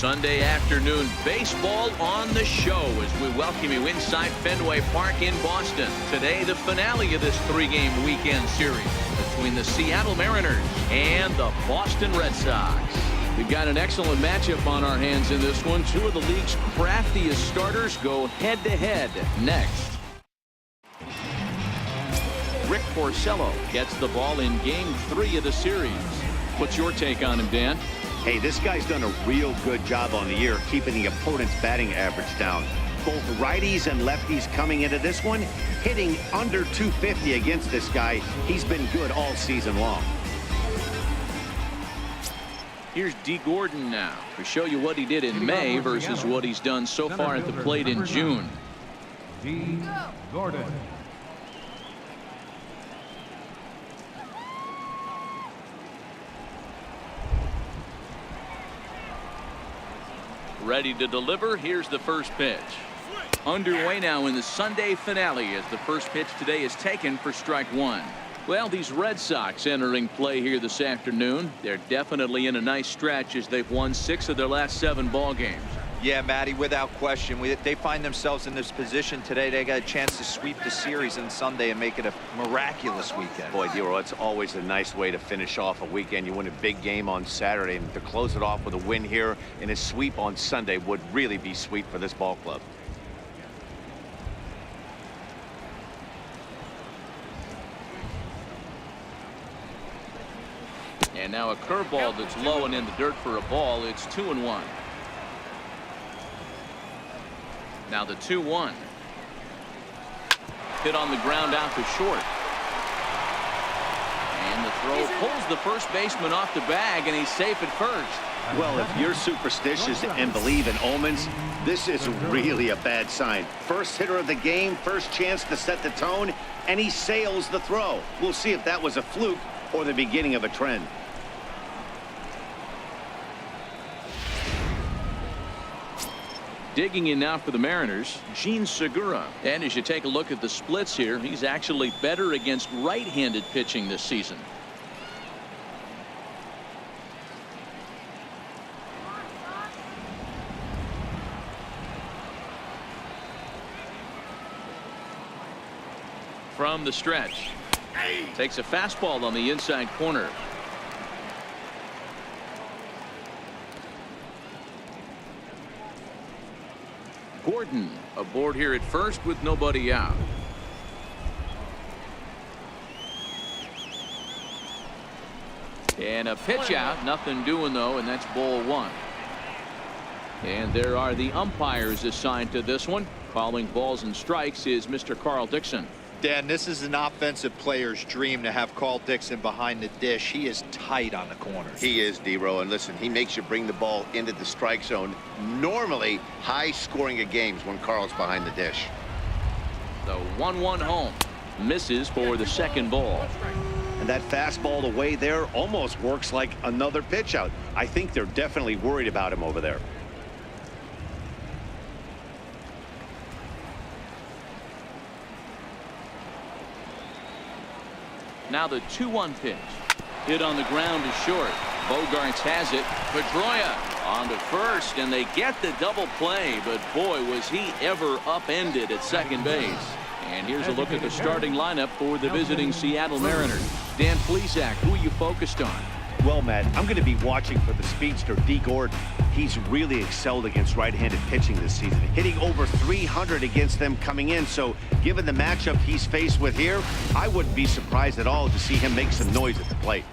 Sunday afternoon baseball on the show as we welcome you inside Fenway Park in Boston. Today, the finale of this three-game weekend series between the Seattle Mariners and the Boston Red Sox. We've got an excellent matchup on our hands in this one. Two of the league's craftiest starters go head-to-head next. Rick Porcello gets the ball in Game 3 of the series. What's your take on him, Dan? Hey, this guy's done a real good job on the year keeping the opponent's batting average down. Both righties and lefties coming into this one, hitting under 250 against this guy. He's been good all season long. Here's D. Gordon now to show you what he did in May versus what he's done so far at the plate in June. D. Gordon. Ready to deliver. Here's the first pitch. Underway now in the Sunday finale as the first pitch today is taken for strike one. Well, these Red Sox entering play here this afternoon. They're definitely in a nice stretch as they've won 6 of their last 7 ball games. Yeah, Matty, without question. They find themselves in this position today. They got a chance to sweep the series on Sunday and make it a miraculous weekend. Boy, Dero, it's always a nice way to finish off a weekend. You win a big game on Saturday, and to close it off with a win here and a sweep on Sunday would really be sweet for this ball club. And now a curveball that's low and in the dirt for a ball. It's 2-1. Now the 2-1. Hit on the ground out to short. And the throw pulls the first baseman off the bag, and he's safe at first. Well, if you're superstitious and believe in omens, this is really a bad sign. First hitter of the game, first chance to set the tone, and he sails the throw. We'll see if that was a fluke or the beginning of a trend. Digging in now for the Mariners, Gene Segura. And as you take a look at the splits here, he's actually better against right-handed pitching this season. From the stretch. Takes a fastball on the inside corner. Gordon aboard here at first with nobody out. And a pitch out, nothing doing though, and that's ball 1. And there are the umpires assigned to this one. Calling balls and strikes is Mr. Carl Dixon. Dan, this is an offensive player's dream to have Carl Dixon behind the dish. He is tight on the corners. He is, D-Row, and listen, he makes you bring the ball into the strike zone. Normally high scoring of games when Carl's behind the dish. The 1-1 home. Misses for the second ball. And that fastball away there almost works like another pitch out. I think they're definitely worried about him over there. Now the 2-1 pitch. Hit on the ground to short. Bogarts has it. Pedroia on to first, and they get the double play, but boy, was he ever upended at second base. And here's a look at the starting lineup for the visiting Seattle Mariners. Dan Plesac, who are you focused on? Well, Matt, I'm going to be watching for the speedster D. Gordon. He's really excelled against right-handed pitching this season, hitting over 300 against them coming in. So given the matchup he's faced with here, I wouldn't be surprised at all to see him make some noise at the plate.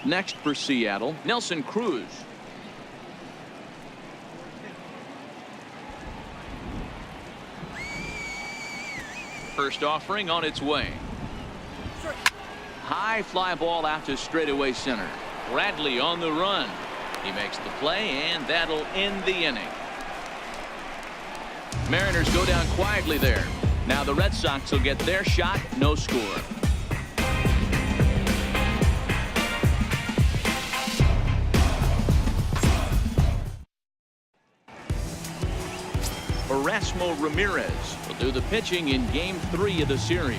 Next for Seattle, Nelson Cruz. First offering on its way. High fly ball out to straightaway center. Bradley on the run. He makes the play, and that'll end the inning. Mariners go down quietly there. Now the Red Sox will get their shot. No score. Erasmo Ramirez will do the pitching in Game 3 of the series.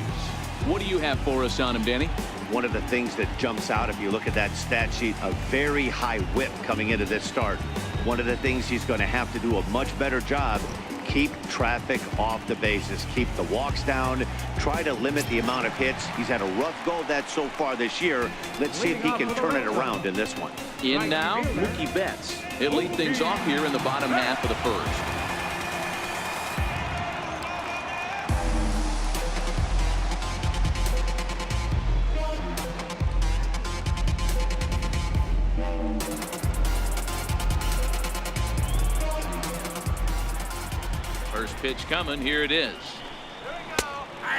What do you have for us on him, Danny? One of the things that jumps out if you look at that stat sheet, a very high whip coming into this start. One of the things he's going to have to do a much better job, keep traffic off the bases, keep the walks down, try to limit the amount of hits. He's had a rough go of that so far this year. Let's see if he can turn it around in this one. In now, Mookie Betts. He'll lead things off here in the bottom half of the first. First pitch coming. Here it is.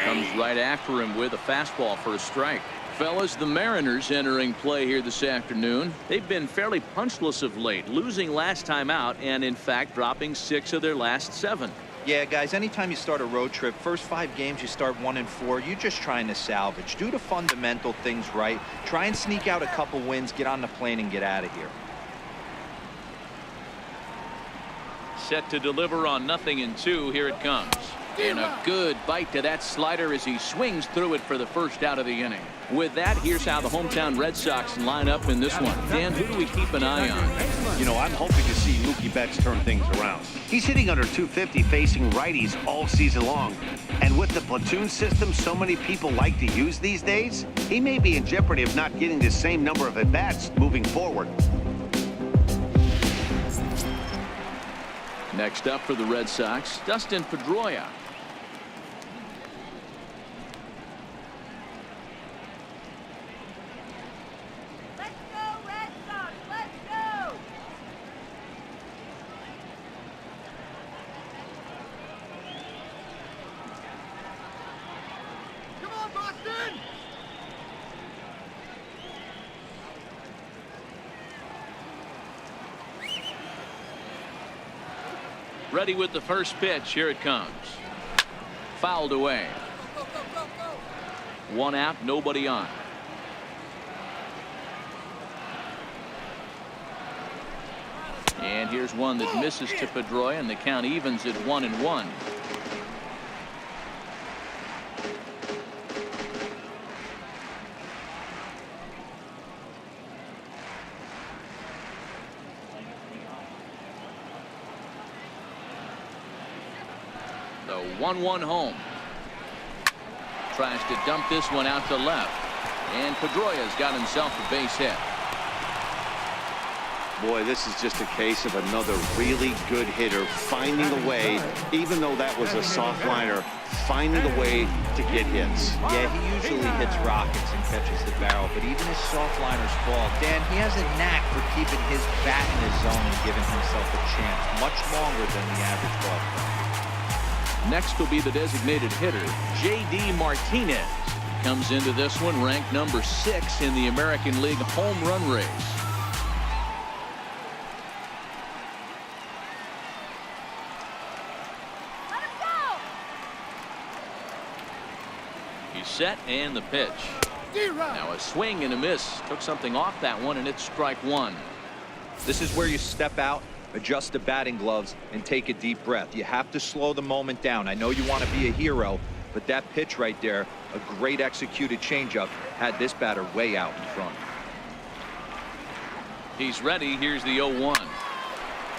Comes right after him with a fastball for a strike. Fellas, the Mariners entering play here this afternoon. They've been fairly punchless of late, losing last time out and in fact dropping 6 of their last 7. Yeah, guys, anytime you start a road trip, first 5 games you start 1-4, you're just trying to salvage. Do the fundamental things right. Try and sneak out a couple wins, get on the plane and get out of here. Set to deliver on 0-2. Here it comes. And a good bite to that slider as he swings through it for the first out of the inning. With that, here's how the hometown Red Sox line up in this one. Dan, who do we keep an eye on? You know, I'm hoping to see Mookie Betts turn things around. He's hitting under 250 facing righties all season long. And with the platoon system so many people like to use these days, he may be in jeopardy of not getting the same number of at-bats moving forward. Next up for the Red Sox, Dustin Pedroia. Let's go, Red Sox! Let's go! Come on, Boston! Ready with the first pitch. Here it comes. Fouled away. Go, go, go, go! 1 out, nobody on. And here's one that misses to Pedroia, and the count evens at 1-1. The 1-1 home. Tries to dump this one out to left. And Pedroia's got himself a base hit. Boy, this is just a case of another really good hitter finding a way, even though that was a soft liner, finding a way to get hits. Yeah, he usually hits rockets and catches the barrel, but even his soft liners fall. Dan, he has a knack for keeping his bat in his zone and giving himself a chance much longer than the average ball player. Next will be the designated hitter, J.D. Martinez. Comes into this one ranked number 6 in the American League home run race. Let him go! He's set and the pitch. Now a swing and a miss. Took something off that one and it's strike 1. This is where you step out, adjust the batting gloves, and take a deep breath. You have to slow the moment down. I know you want to be a hero, but that pitch right there, a great executed changeup, had this batter way out in front. He's ready. Here's the 0-1.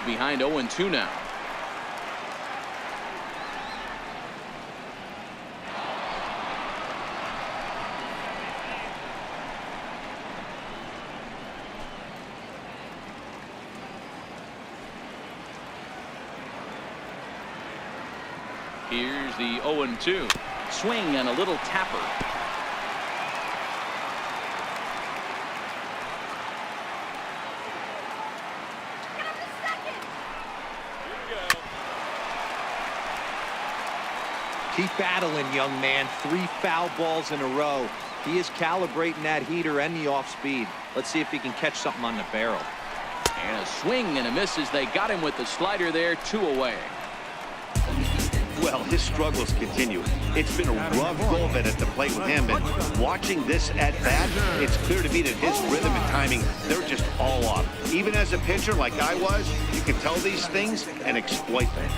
Behind 0-2 now. Here's the 0-2. Swing and a little tapper. Keep battling, young man. 3 foul balls in a row. He is calibrating that heater and the off speed. Let's see if he can catch something on the barrel. And a swing and a miss as they got him with the slider there. 2 away. Well, his struggles continue. It's been a rough go of it at the plate with him, and watching this at bat, it's clear to me that his rhythm and timing, they're just all off. Even as a pitcher like I was, you can tell these things and exploit them.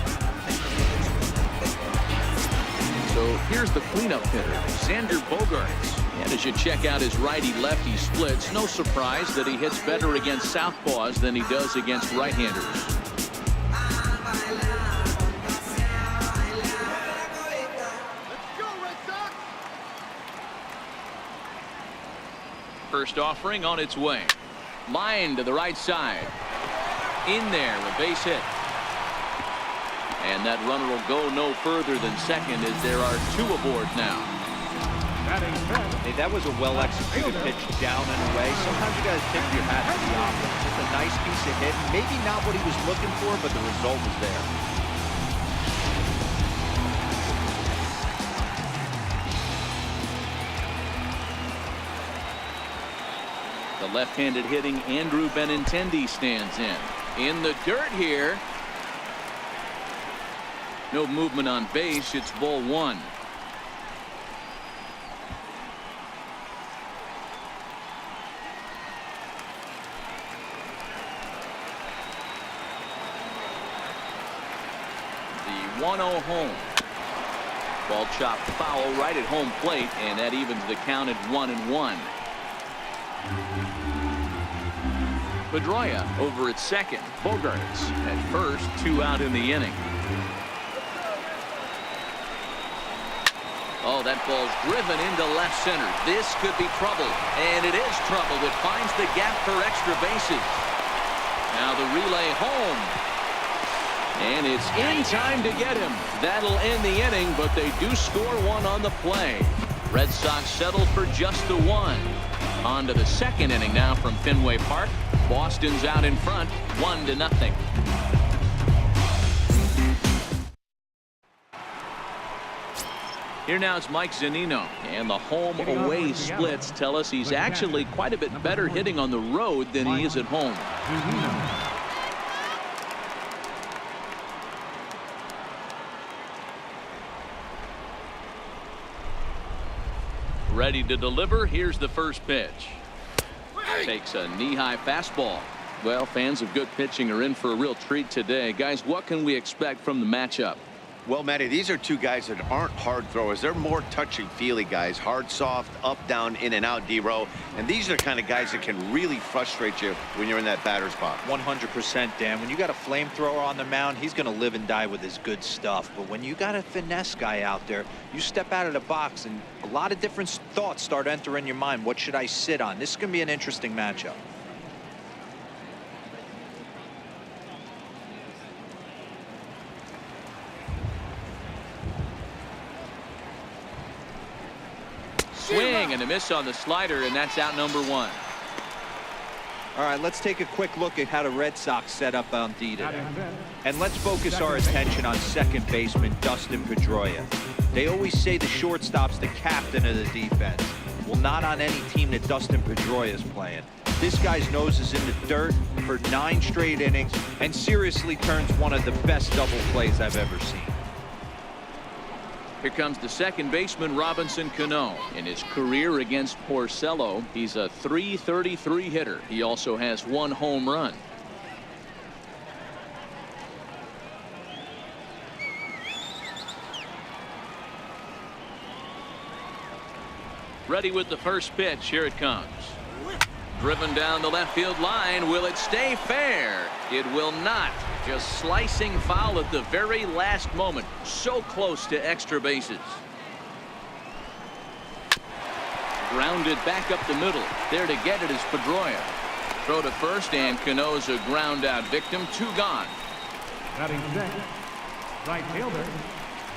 So here's the cleanup hitter, Xander Bogaerts. And as you check out his righty-lefty splits, no surprise that he hits better against southpaws than he does against right-handers. First offering on its way. Line to the right side. In there, a base hit. And that runner will go no further than second as there are two aboard now. Hey, that was a well-executed pitch down and away. Sometimes you got to tip your hat to the offense. It's a nice piece of hit. Maybe not what he was looking for, but the result was there. The left-handed hitting Andrew Benintendi stands in the dirt here. No movement on base. It's ball one. The 1-0 home. Ball chopped foul right at home plate, and that evens the count at 1-1. Pedroia over at second. Bogarts at first. 2 out in the inning. Oh, that ball's driven into left center. This could be trouble, and it is trouble. It finds the gap for extra bases. Now the relay home, and it's in time to get him. That'll end the inning, but they do score one on the play. Red Sox settle for just the one. On to the second inning now from Fenway Park. Boston's out in front, 1-0. Here now is Mike Zunino, and the home-away splits tell us he's actually quite a bit better hitting on the road than he is at home. Ready to deliver. Here's the first pitch. Takes a knee-high fastball. Well, fans of good pitching are in for a real treat today. Guys, what can we expect from the matchup? Well, Matty, these are two guys that aren't hard throwers. They're more touchy-feely guys. Hard, soft, up, down, in and out, D-row. And these are the kind of guys that can really frustrate you when you're in that batter's box. 100%, Dan. When you got a flamethrower on the mound, he's going to live and die with his good stuff. But when you got a finesse guy out there, you step out of the box and a lot of different thoughts start entering your mind. What should I sit on? This is going to be an interesting matchup. Swing and a miss on the slider, and that's out number one. All right, let's take a quick look at how the Red Sox set up on D today. And let's focus our attention on second baseman Dustin Pedroia. They always say the shortstop's the captain of the defense. Well, not on any team that Dustin Pedroia is playing. This guy's nose is in the dirt for 9 straight innings and seriously turns one of the best double plays I've ever seen. Here comes the second baseman, Robinson Cano. In his career against Porcello, he's a .333 hitter. He also has 1 home run. Ready with the first pitch. Here it comes. Driven down the left field line. Will it stay fair? It will not. Just slicing foul at the very last moment. So close to extra bases. Grounded back up the middle. There to get it is Pedroia. Throw to first, and Cano's a ground out victim. 2 gone. Batting second, right fielder,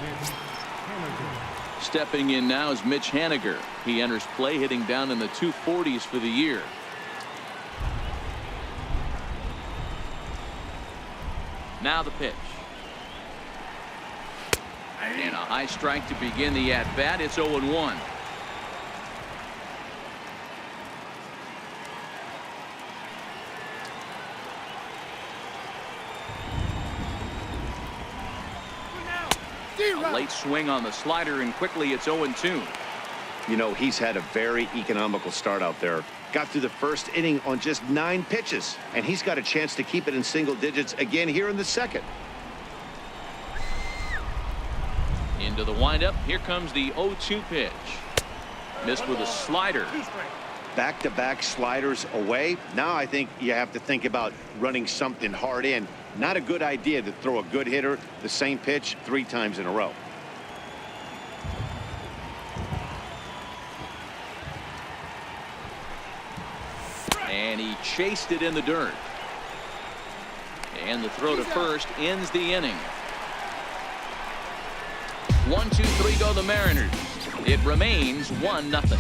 Mitch Haniger. Stepping in now is Mitch Haniger. He enters play hitting down in the 240s for the year. Now the pitch. And a high strike to begin the at-bat. It's 0-1. A late swing on the slider, and quickly it's 0-2. You know, he's had a very economical start out there. Got through the first inning on just 9 pitches, and he's got a chance to keep it in single digits again here in the second. Into the windup. Here comes the 0-2 pitch. Missed with a slider. Back-to-back sliders away. Now I think you have to think about running something hard in. Not a good idea to throw a good hitter the same pitch 3 times in a row. And he chased it in the dirt. And the throw to first ends the inning. 1-2-3 go the Mariners. It remains 1-0.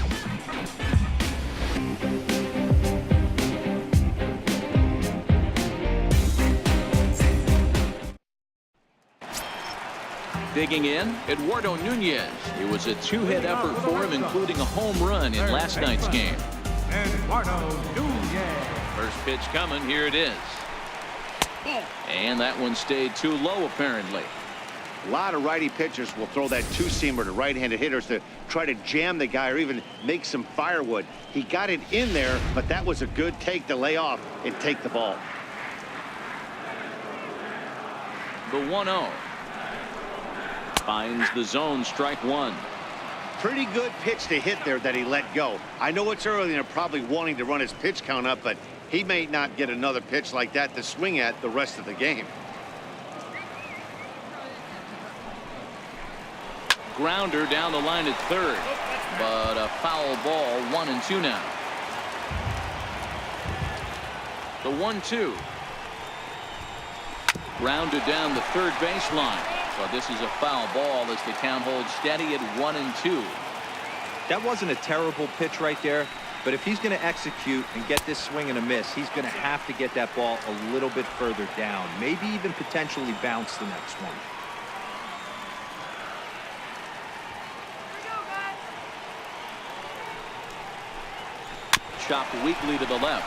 Digging in, Eduardo Nunez. It was a 2-hit effort for him, including a home run in last night's game. Eduardo Nunez. First pitch coming. Here it is. And that one stayed too low, apparently. A lot of righty pitchers will throw that two-seamer to right-handed hitters to try to jam the guy or even make some firewood. He got it in there, but that was a good take to lay off and take the ball. The 1-0. Finds the zone, strike one. Pretty good pitch to hit there that he let go. I know it's early and they're probably wanting to run his pitch count up, but he may not get another pitch like that to swing at the rest of the game. Grounder down the line at third, but a foul ball. 1-2 now. The 1-2. Grounded down the third baseline. So this is a foul ball as the count holds steady at 1-2. That wasn't a terrible pitch right there, but if he's going to execute and get this swing and a miss, he's going to have to get that ball a little bit further down, maybe even potentially bounce the next one. Chopped weakly to the left.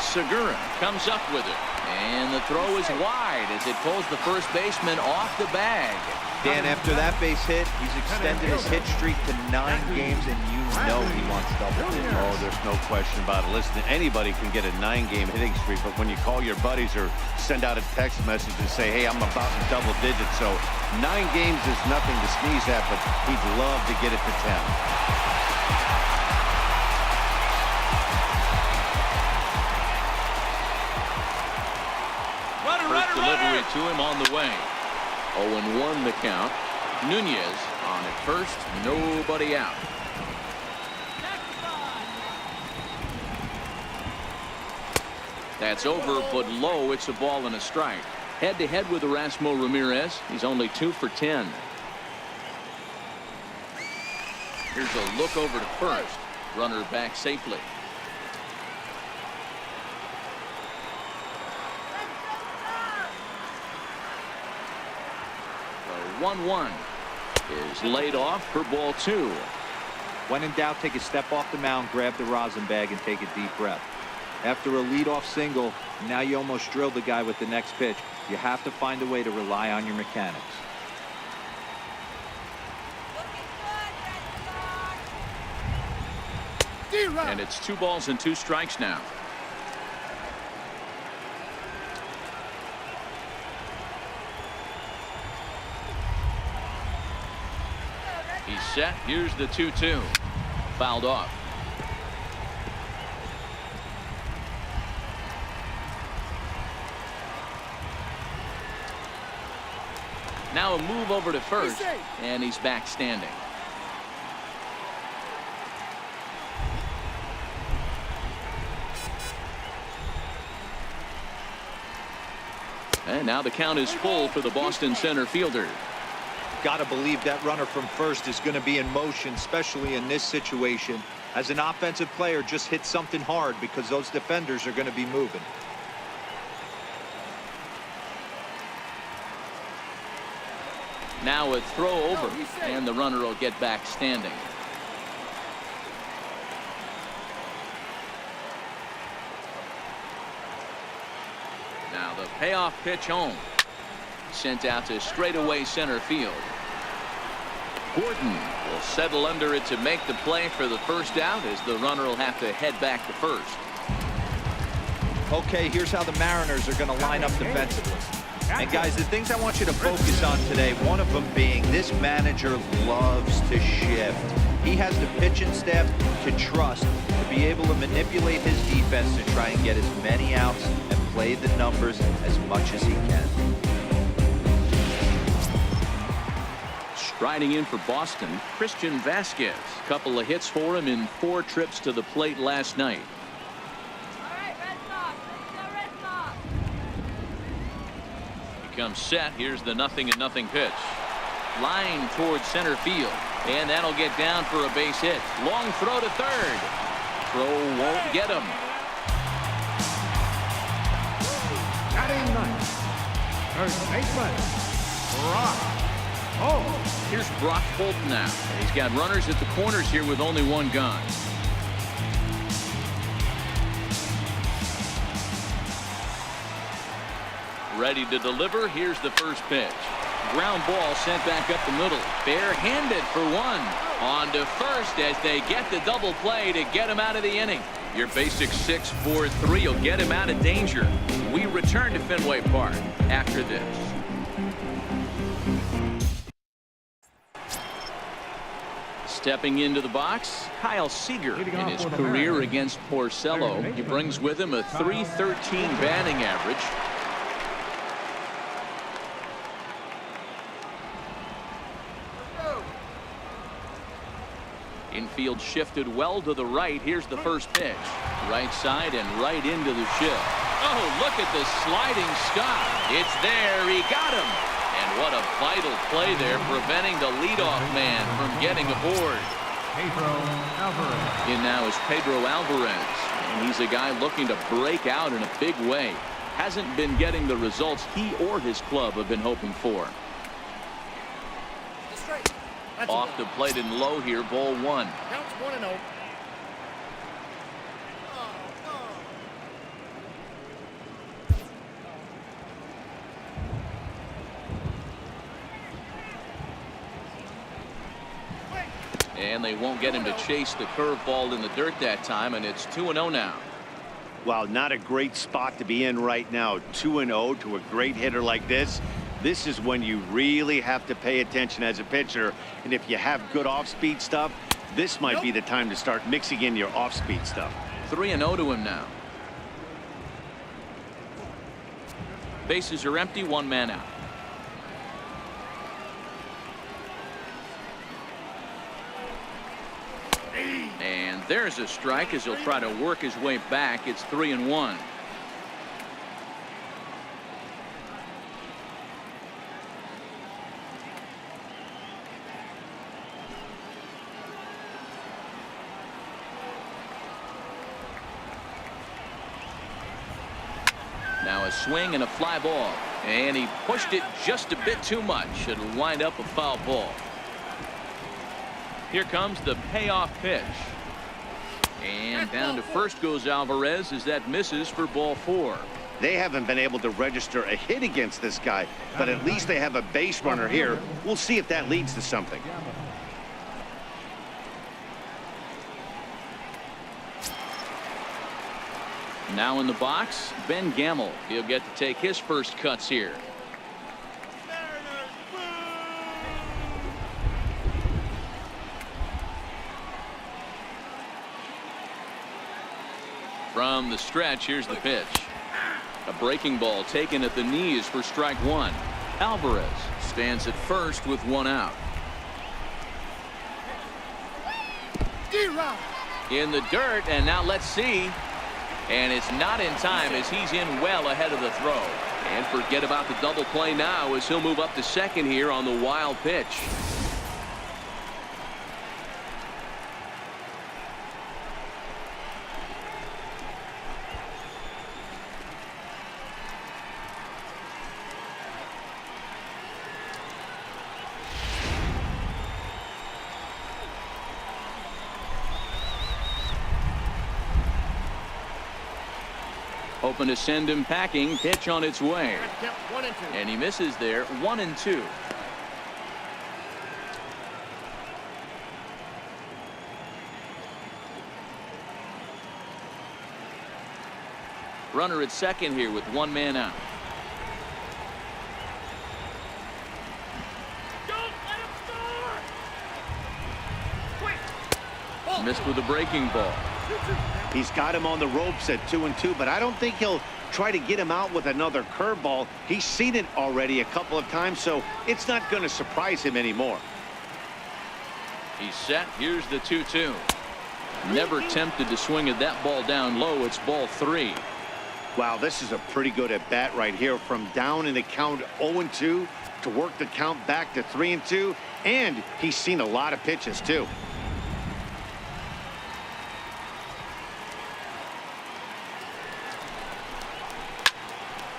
Segura comes up with it. And the throw is wide as it pulls the first baseman off the bag. Dan, after that base hit, he's extended his hit streak to 9 games, and you know he wants double digits. Oh, there's no question about it. Listen, anybody can get a 9-game hitting streak, but when you call your buddies or send out a text message and say, hey, I'm about to double digits, so 9 games is nothing to sneeze at, but he'd love to get it to 10. First delivery to him on the way. 0-1 the count. Nunez on at first, nobody out. That's over, but low. It's a ball and a strike. Head-to-head with Erasmo Ramirez. He's only 2 for 10. Here's a look over to first. Runner back safely. The 1-1 is laid off for ball 2. When in doubt, take a step off the mound, grab the rosin bag, and take a deep breath. After a leadoff single, now you almost drilled the guy with the next pitch. You have to find a way to rely on your mechanics. And it's 2 balls and 2 strikes now. He's set. Here's the 2-2. Fouled off. Now a move over to first, and he's back standing. And now the count is full for the Boston center fielder. Got to believe that runner from first is going to be in motion, especially in this situation. As an offensive player, just hit something hard because those defenders are going to be moving. Now a throw over, and the runner will get back standing. Now the payoff pitch home. Sent out to straightaway center field. Gordon will settle under it to make the play for the first out as the runner will have to head back to first. Okay, here's how the Mariners are going to line up defensively. And guys, the things I want you to focus on today, one of them being this manager loves to shift. He has the pitching staff to trust to be able to manipulate his defense to try and get as many outs and play the numbers as much as he can. Striding in for Boston, Christian Vasquez. Couple of hits for him in 4 trips to the plate last night. All right, Red Sox. Let's go, Red Sox. He comes set. Here's the 0-0 pitch. Line towards center field. And that'll get down for a base hit. Long throw to third. Throw won't get him. Batting ninth, third baseman, Brock Holt. Here's Brock Holt now. He's got runners at the corners here with only 1 gone. Ready to deliver. Here's the first pitch. Ground ball sent back up the middle. Barehanded for 1. On to first as they get the double play to get him out of the inning. Your basic 6-4-3 will get him out of danger. We return to Fenway Park after this. Stepping into the box, Kyle Seager. In his career against Porcello, he brings with him a .313 batting average. Infield shifted well to the right. Here's the first pitch. Right side and right into the shift. Oh, look at the sliding stop. It's there. He got him. And what a vital play there, preventing the leadoff man from getting aboard. Pedro Alvarez. In now is Pedro Alvarez. And he's a guy looking to break out in a big way. Hasn't been getting the results he or his club have been hoping for. Off the plate and low here, ball 1. Counts 1-0. And they won't get him to chase the curveball in the dirt that time, and it's 2-0 now. Well, not a great spot to be in right now. 2-0 to a great hitter like this. This is when you really have to pay attention as a pitcher. And if you have good off-speed stuff, this might be the time to start mixing in your off-speed stuff. 3-0 to him now. Bases are empty, 1 man out. And there's a strike as he'll try to work his way back. It's 3-1. Now a swing and a fly ball. And he pushed it just a bit too much. It'll wind up a foul ball. Here comes the payoff pitch. And down to first goes Alvarez as that misses for ball 4. They haven't been able to register a hit against this guy, but at least they have a base runner here. We'll see if that leads to something. Now in the box, Ben Gamel. He'll get to take his first cuts here. From the stretch, here's the pitch. A breaking ball taken at the knees for strike 1. Alvarez stands at first with 1 out. In the dirt, and now let's see. And it's not in time as he's in well ahead of the throw. And forget about the double play now as he'll move up to second here on the wild pitch. Hoping to send him packing. Pitch on its way. And he misses there. 1-2. Runner at second here with 1 man out. Missed with a breaking ball. He's got him on the ropes at 2-2, but I don't think he'll try to get him out with another curveball. He's seen it already a couple of times, so it's not going to surprise him anymore. He's set. Here's the 2-2. Never tempted to swing at that ball down low. It's ball 3. Wow, this is a pretty good at bat right here. From down in the count 0-2 to work the count back to 3-2, and he's seen a lot of pitches too.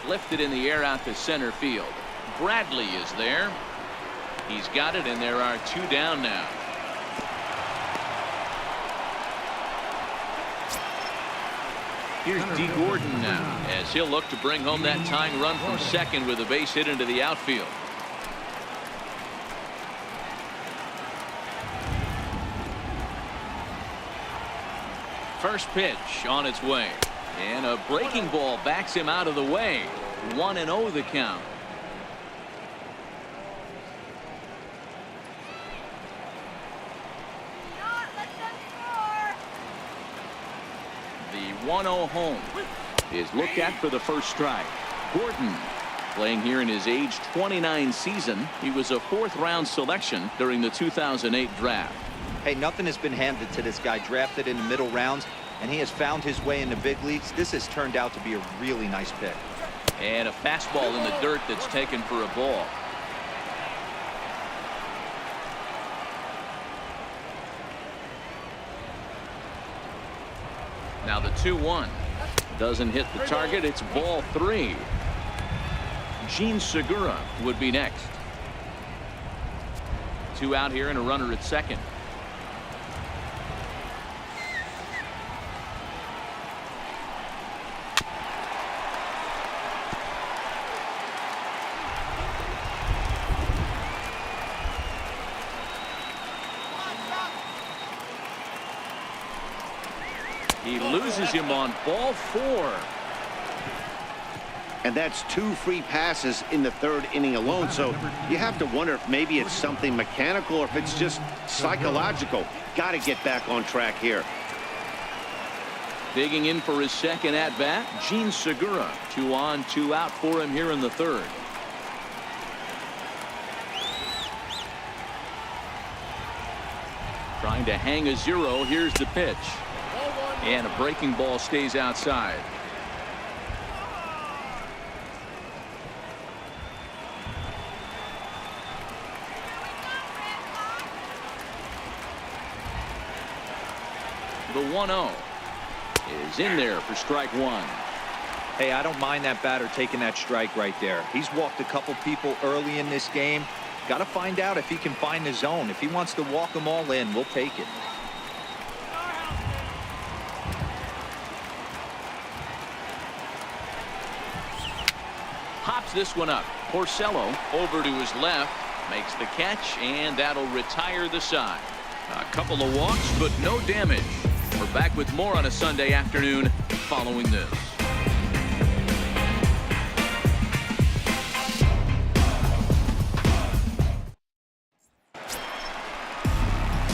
Lifted in the air out to center field. Bradley is there. He's got it, and there are 2 down now. Here's D. Gordon now, as he'll look to bring home that tying run from second with a base hit into the outfield. First pitch on its way. And a breaking ball backs him out of the way. 1-0 the count. Not let them score. The 1-0 home is looked at for the first strike. Gordon playing here in his age 29 season. He was a 4th-round selection during the 2008 draft. Hey, nothing has been handed to this guy. Drafted in the middle rounds, and he has found his way in the big leagues. This has turned out to be a really nice pick. And a fastball in the dirt that's taken for a ball. Now the 2-1 doesn't hit the target. It's ball 3. Gene Segura would be next. 2 out here and a runner at second. He loses him on ball 4. And that's 2 free passes in the 3rd inning alone. So you have to wonder if maybe it's something mechanical or if it's just psychological. Got to get back on track here. Digging in for his second at bat, Gene Segura. 2 on, 2 out for him here in the 3rd. Trying to hang a 0. Here's the pitch. And a breaking ball stays outside. The 1-0 is in there for strike 1. Hey, I don't mind that batter taking that strike right there. He's walked a couple people early in this game. Got to find out if he can find the zone. If he wants to walk them all in, we'll take it. Hops this one up. Porcello over to his left, makes the catch, and that'll retire the side. A couple of walks, but no damage. We're back with more on a Sunday afternoon following this.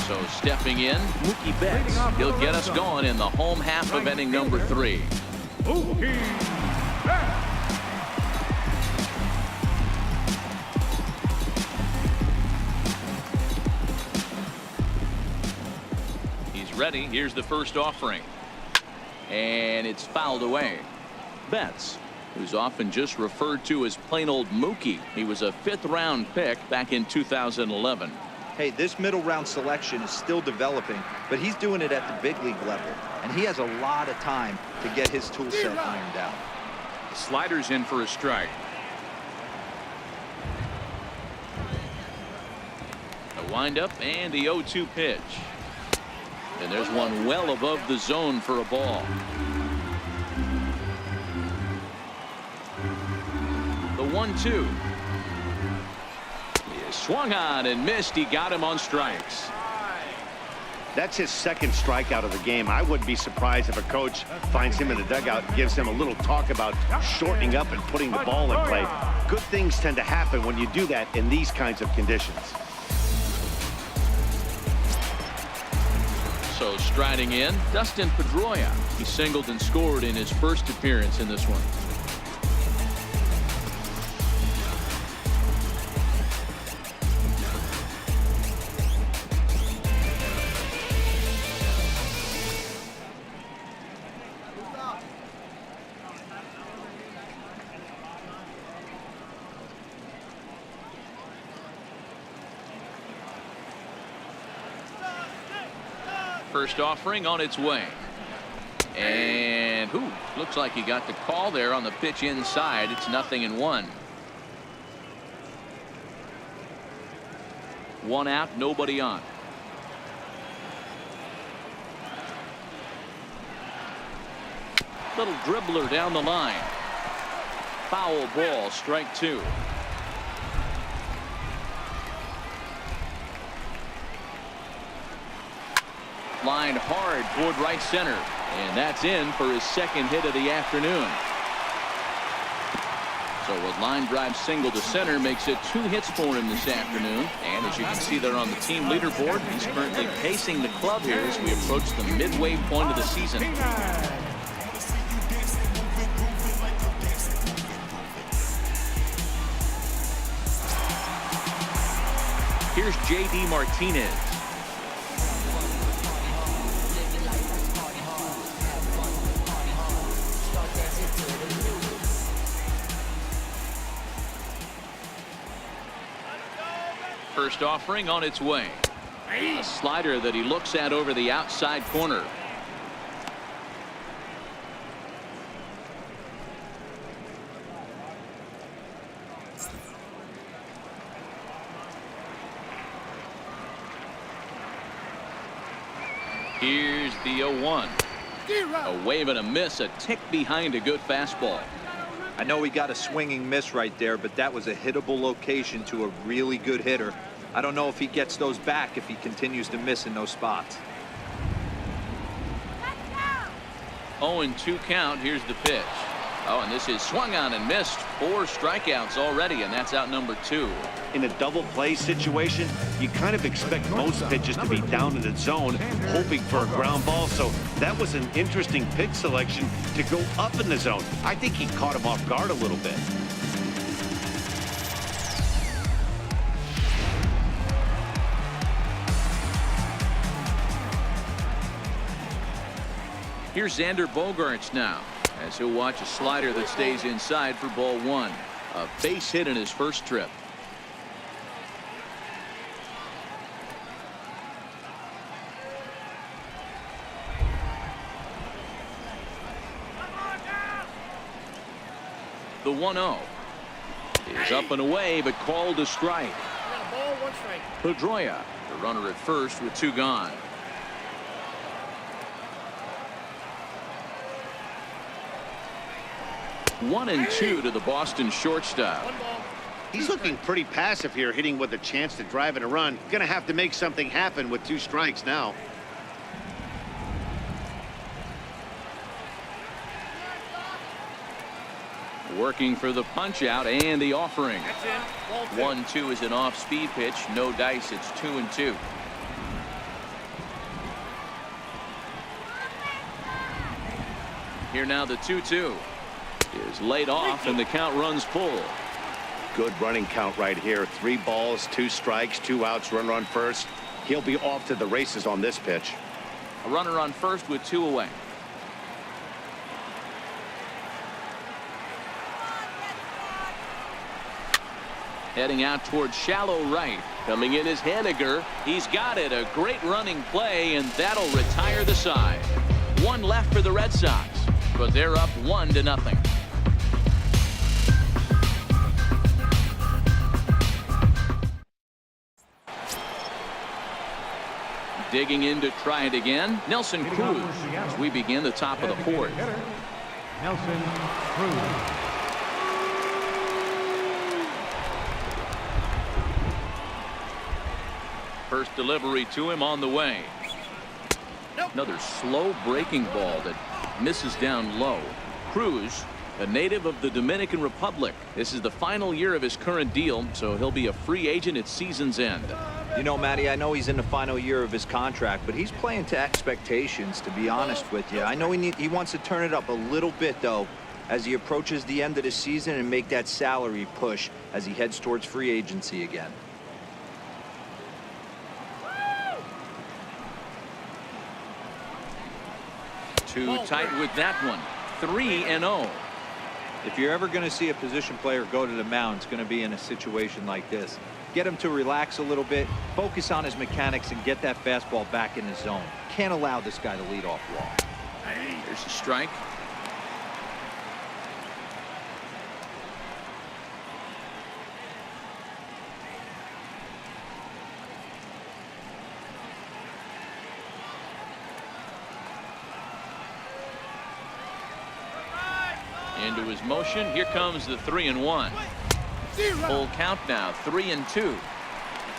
So stepping in, Mookie Betts. He'll get us going in the home half of inning number 3. Mookie Betts. Ready. Here's the first offering, and it's fouled away. Betts, who's often just referred to as plain old Mookie. He was a 5th-round pick back in 2011. Hey, this middle round selection is still developing, but he's doing it at the big league level, and he has a lot of time to get his tool set ironed out. The slider's in for a strike. The windup and the 0-2 pitch. And there's one well above the zone for a ball. The 1-2. He swung on and missed. He got him on strikes. That's his 2nd strikeout of the game. I wouldn't be surprised if a coach finds him in the dugout and gives him a little talk about shortening up and putting the ball in play. Good things tend to happen when you do that in these kinds of conditions. Also striding in, Dustin Pedroia. He singled and scored in his first appearance in this one. First offering on its way. And looks like he got the call there on the pitch inside. It's 0-1. 1 out, nobody on. Little dribbler down the line. Foul ball, strike 2. Lined hard toward right center, and that's in for his second hit of the afternoon. So a line drive single to center makes it 2 hits for him this afternoon. And as you can see there on the team leaderboard, he's currently pacing the club here as we approach the midway point of the season. Here's J.D. Martinez. First offering on its way. A slider that he looks at over the outside corner. Here's the 0-1. A wave and a miss, a tick behind a good fastball. I know he got a swinging miss right there, but that was a hittable location to a really good hitter. I don't know if he gets those back if he continues to miss in those spots. 0-2 count. Here's the pitch. Oh, and this is swung on and missed. 4 strikeouts already, and that's out number 2. In a double play situation, you kind of expect most pitches to be down in the zone, hoping for a ground ball. So that was an interesting pitch selection to go up in the zone. I think he caught him off guard a little bit. Here's Xander Bogaerts now, as he'll watch a slider that stays inside for ball 1. A base hit in his first trip. The 1-0 is up and away, but called a strike. Pedroia, the runner at first with 2 gone. 1-2 to the Boston shortstop. He's looking pretty passive here, hitting with a chance to drive in a run. Gonna have to make something happen with 2 strikes now. Working for the punch out and the offering. 1-2 is an off-speed pitch. No dice. It's 2-2. Here now the 2-2 is laid off, and the count runs full. Good running count right here. 3 balls, 2 strikes, 2 outs, runner on first. He'll be off to the races on this pitch. A runner on first with 2 away. Heading out towards shallow right. Coming in is Henniger. He's got it. A great running play, and that'll retire the side. 1 left for the Red Sox, but they're up 1-0. Digging in to try it again, Nelson Cruz, as we begin the top of the 4th. Nelson Cruz. First delivery to him on the way. Another slow breaking ball that misses down low. Cruz, a native of the Dominican Republic. This is the final year of his current deal, so he'll be a free agent at season's end. You know, Matty, I know he's in the final year of his contract, but he's playing to expectations, to be honest with you. I know he wants to turn it up a little bit, though, as he approaches the end of the season and make that salary push as he heads towards free agency again. Too tight with that one. 3-0. If you're ever going to see a position player go to the mound, it's going to be in a situation like this. Get him to relax a little bit, focus on his mechanics, and get that fastball back in his zone. Can't allow this guy to lead off wall. Here's a strike. Into his motion. Here comes the 3-1. Full count now. 3-2.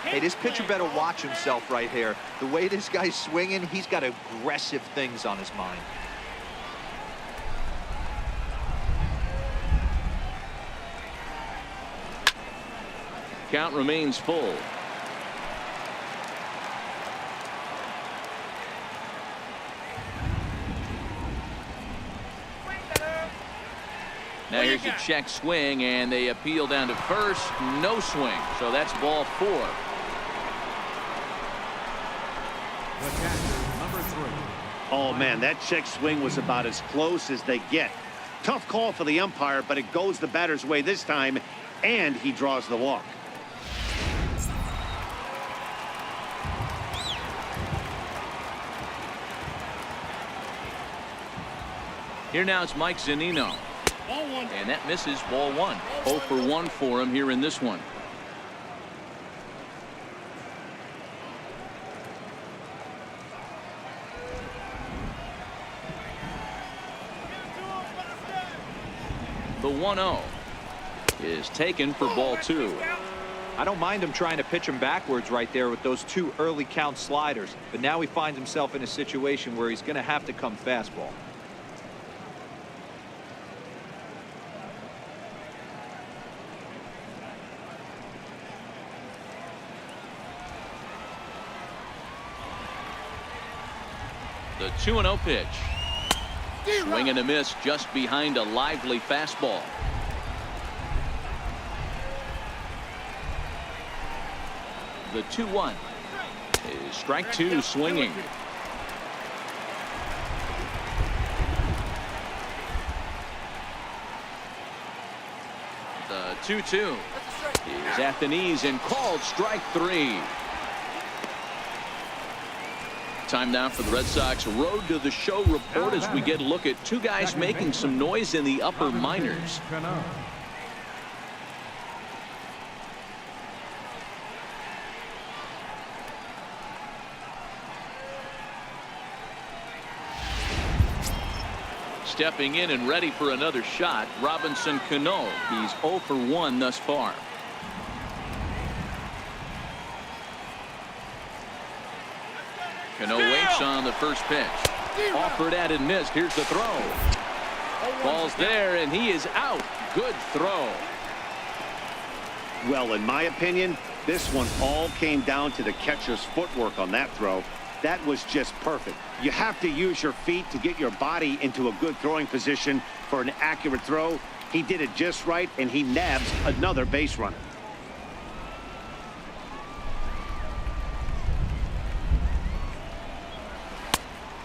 Hey, this pitcher better watch himself right here. The way this guy's swinging, he's got aggressive things on his mind. Count remains full. Now here's a check swing, and they appeal down to first. No swing, so that's ball 4. The catcher, number 3. Oh, man, that check swing was about as close as they get. Tough call for the umpire, but it goes the batter's way this time, and he draws the walk. Here now it's Mike Zunino. And that misses. Ball 1. 0 for 1 for him here in this one. The 1-0 is taken for ball 2. I don't mind him trying to pitch him backwards right there with those 2 early count sliders, but now he finds himself in a situation where he's going to have to come fastball. The 2-0 pitch. Swing and a miss just behind a lively fastball. The 2-1 is strike 2 swinging. The 2-2 is at the knees and called strike 3. Time now for the Red Sox Road to the Show report as we get a look at 2 guys making some noise in the upper minors. Stepping in and ready for another shot, Robinson Cano. He's 0 for 1 thus far. Cano waits on the first pitch. Offered at and missed. Here's the throw. Ball's there, and he is out. Good throw. Well, in my opinion, this one all came down to the catcher's footwork on that throw. That was just perfect. You have to use your feet to get your body into a good throwing position for an accurate throw. He did it just right, and he nabs another base runner.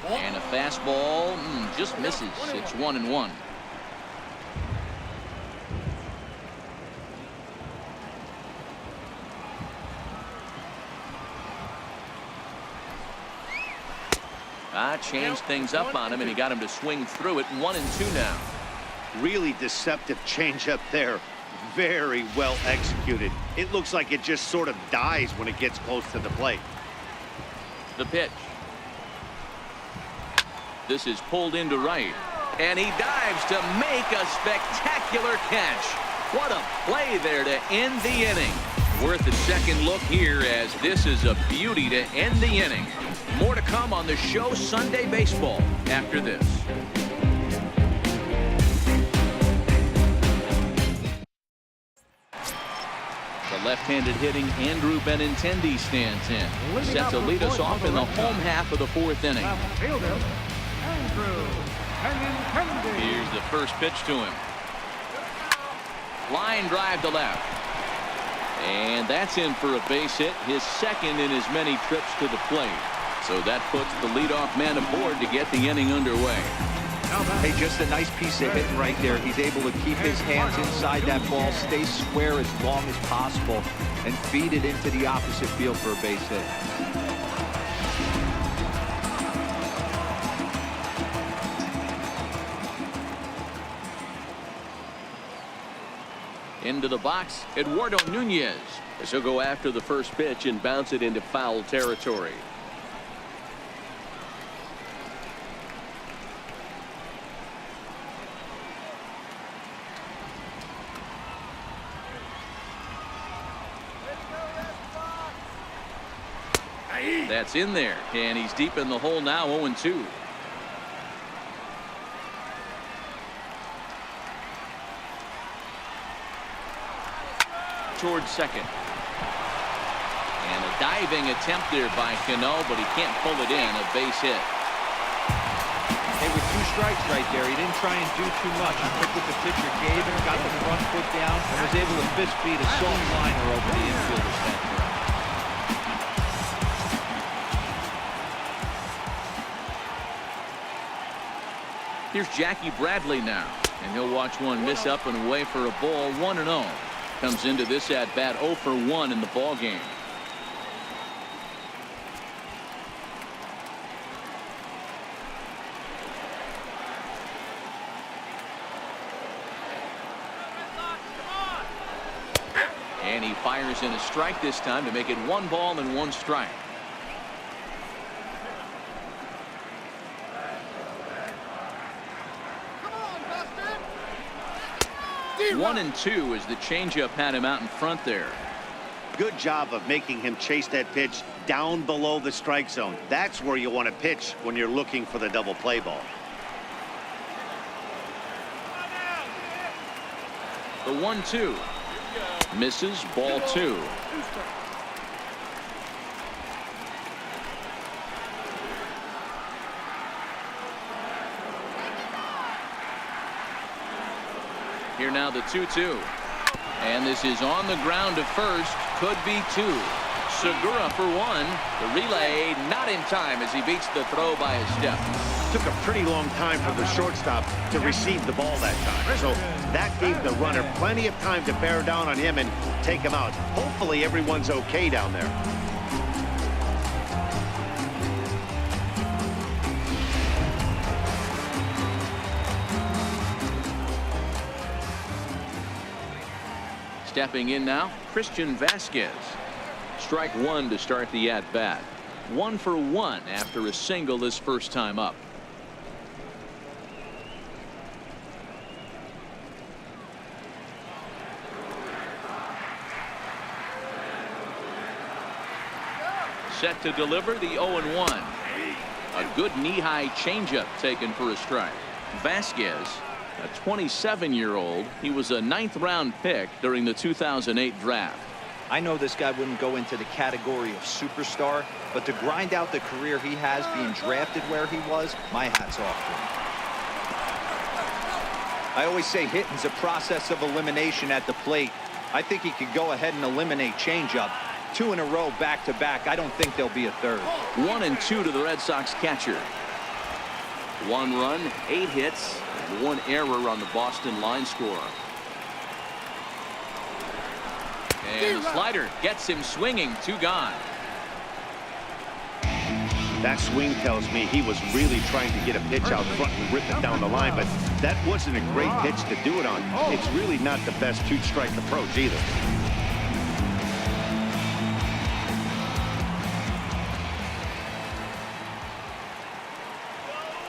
And a fastball just misses. It's 1-1. Changed things up on him, and he got him to swing through it. 1-2 now. Really deceptive changeup there. Very well executed. It looks like it just sort of dies when it gets close to the plate. The pitch. This is pulled into right, and he dives to make a spectacular catch. What a play there to end the inning. Worth a second look here, as this is a beauty to end the inning. More to come on the show Sunday Baseball after this. The Left-handed hitting Andrew Benintendi stands in. Set to lead us off in the home half of the fourth inning. Fielder, Andrew Benintendi. Here's the first pitch to him. Line drive to left. And that's in for a base hit, his second in as many trips to the plate. So that puts the leadoff man aboard to get the inning underway. Hey, just a nice piece of hitting right there. He's able to keep his hands inside that ball, stay square as long as possible, and feed it into the opposite field for a base hit. Into the box, Eduardo Nunez. As he'll go after the first pitch and bounce it into foul territory. That's in there, and he's deep in the hole now, 0-2. Towards second. And a diving attempt there by Cano, but he can't pull it in. A base hit. Hey, with 2 strikes right there, he didn't try and do too much. He took what the pitcher gave him, got the front foot down, and was able to fist feed a soft liner over the infielder's head. Here's Jackie Bradley now, and he'll watch one miss up and away for a ball. 1-0. Comes into this at bat 0 for 1 in the ball game. And he fires in a strike this time to make it 1 ball and 1 strike. 1-2 as the changeup had him out in front there. Good job of making him chase that pitch down below the strike zone. That's where you want to pitch when you're looking for the double play ball. The 1-2 misses, ball 2. Here now the 2-2. And this is on the ground to first. Could be 2. Segura for 1. The relay not in time as he beats the throw by a step. Took a pretty long time for the shortstop to receive the ball that time. So that gave the runner plenty of time to bear down on him and take him out. Hopefully everyone's okay down there. Stepping in now, Christian Vasquez. Strike 1 to start the at-bat. 1 for 1 after a single his first time up. Set to deliver the 0-1. A good knee-high changeup taken for a strike. Vasquez, a 27-year-old. He was a 9th-round pick during the 2008 draft. I know this guy wouldn't go into the category of superstar, but to grind out the career he has being drafted where he was, my hat's off to him. I always say hitting's a process of elimination at the plate. I think he could go ahead and eliminate changeup. 2 in a row back-to-back. I don't think there'll be a third. 1-2 to the Red Sox catcher. 1 run, 8 hits, 1 error on the Boston line score. And the slider gets him swinging. 2 gone. That swing tells me he was really trying to get a pitch out front and rip it down the line, but that wasn't a great pitch to do it on. It's really not the best 2-strike approach either.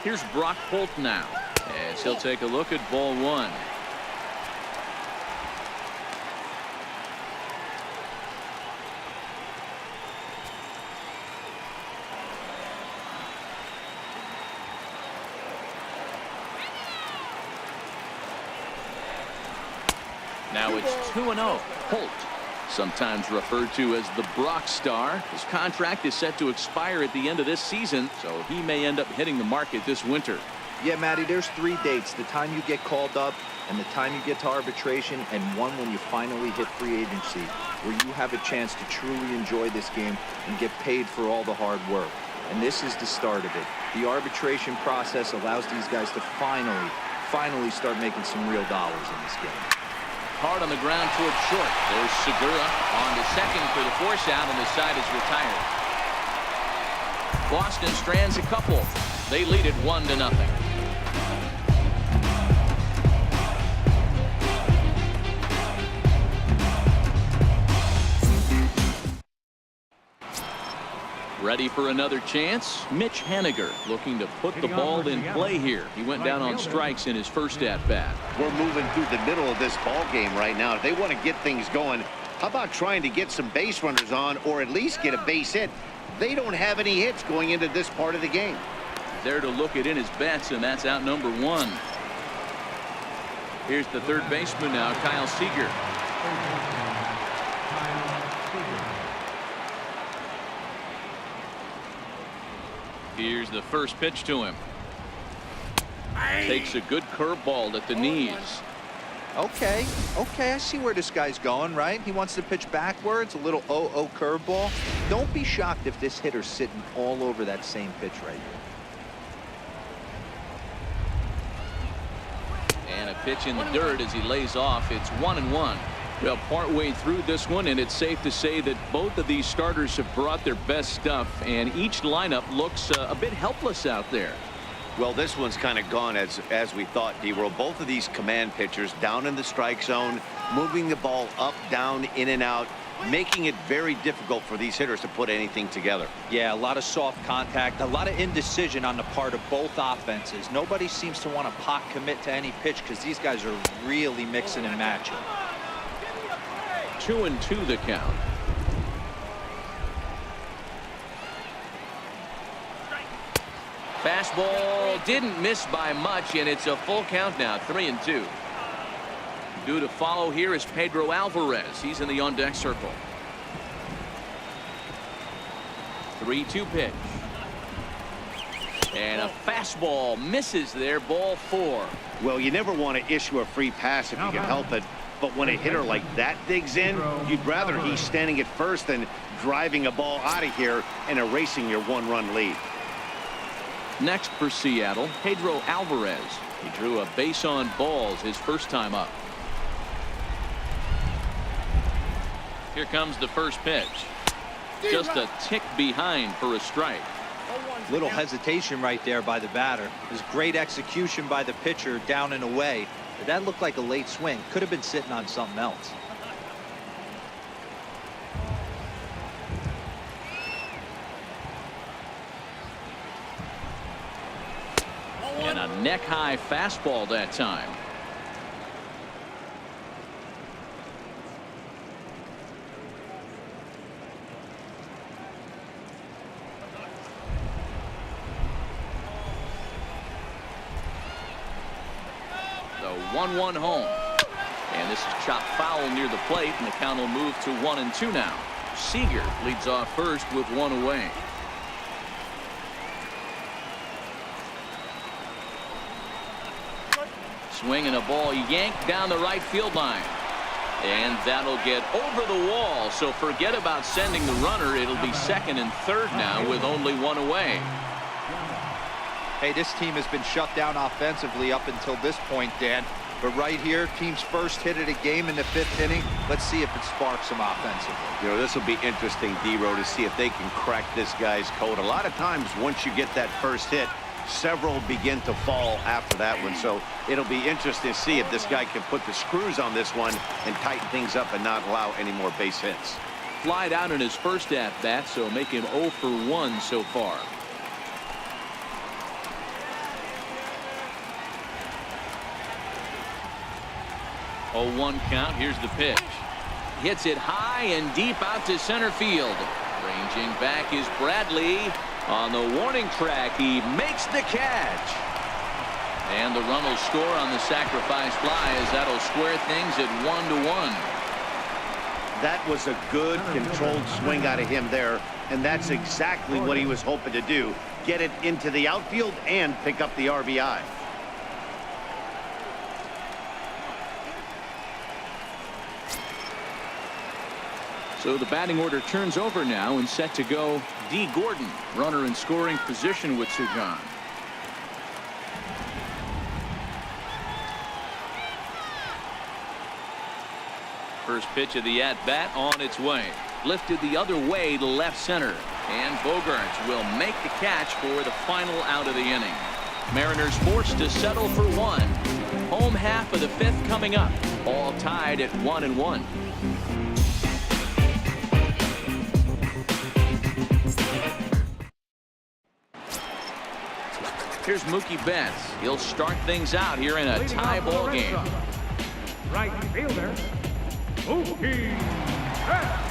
Here's Brock Holt now, as he'll take a look at ball 1. Now it's 2-0. Holt. Sometimes referred to as the Brock Star. His contract is set to expire at the end of this season, so he may end up hitting the market this winter. Yeah, Matty, there's 3 dates: the time you get called up, and the time you get to arbitration, and one when you finally hit free agency, where you have a chance to truly enjoy this game and get paid for all the hard work. And this is the start of it. The arbitration process allows these guys to finally start making some real dollars in this game. Hard on the ground towards short. There's Segura on to second for the force out, and the side is retired. Boston strands a couple. They lead it 1-0. Ready for another chance? Mitch Haniger looking to put the ball in play here. He went down on strikes in his first at-bat. We're moving through the middle of this ball game right now. If they want to get things going, how about trying to get some base runners on, or at least get a base hit? They don't have any hits going into this part of the game. There to look it in his bets, and that's out number 1. Here's the third baseman now, Kyle Seager. Here's the first pitch to him. Takes a good curveball at the knees. Okay, I see where this guy's going, right? He wants to pitch backwards, a little 0-0 curveball. Don't be shocked if this hitter's sitting all over that same pitch right here. And a pitch in the dirt as he lays off. It's 1-1. Well, partway through this one, and it's safe to say that both of these starters have brought their best stuff, and each lineup looks a bit helpless out there. Well, this one's kind of gone as we thought, D-Roll. Both of these command pitchers down in the strike zone, moving the ball up, down, in and out, making it very difficult for these hitters to put anything together. Yeah, a lot of soft contact, a lot of indecision on the part of both offenses. Nobody seems to want to pot commit to any pitch because these guys are really mixing and matching. 2-2 the count. Fastball didn't miss by much, and it's a full count now, 3-2. Due to follow here is Pedro Alvarez. He's in the on-deck circle. 3-2 pitch. And a fastball misses there, ball 4. Well, you never want to issue a free pass if you can help it. But when a hitter like that digs in, you'd rather he's standing at first than driving a ball out of here and erasing your 1-run lead. Next for Seattle, Pedro Alvarez. He drew a base on balls his first time up. Here comes the first pitch. Just a tick behind for a strike. Little hesitation right there by the batter. There's great execution by the pitcher down and away. But that looked like a late swing. Could have been sitting on something else. And a neck-high fastball that time. The 1-1 home. And this is chopped foul near the plate, and the count will move to 1-2 now. Seager leads off first with 1 away. Swinging a ball yanked down the right field line. And that'll get over the wall. So forget about sending the runner. It'll be second and third now with only 1 away. Hey, this team has been shut down offensively up until this point, Dan. But right here, team's first hit of the game in the 5th inning. Let's see if it sparks them offensively. You know, this will be interesting, D-Row, to see if they can crack this guy's code. A lot of times, once you get that first hit, several begin to fall after that one. So it'll be interesting to see if this guy can put the screws on this one and tighten things up and not allow any more base hits. Flied out in his first at-bat, so make him 0 for 1 so far. A 1 count. Here's the pitch. Hits it high and deep out to center field. Ranging back is Bradley. On the warning track, he makes the catch. And the run will score on the sacrifice fly, as that'll square things at 1-1. That was a good, controlled swing out of him there, and that's exactly what he was hoping to do. Get it into the outfield and pick up the RBI. So the batting order turns over now and set to go D. Gordon, runner in scoring position with two gone. First pitch of the at-bat on its way. Lifted the other way to left center. And Bogaerts will make the catch for the final out of the inning. Mariners forced to settle for one. Home half of the fifth coming up. All tied at 1-1. Here's Mookie Betts. He'll start things out here in a tie ball game. Right fielder, Mookie Betts.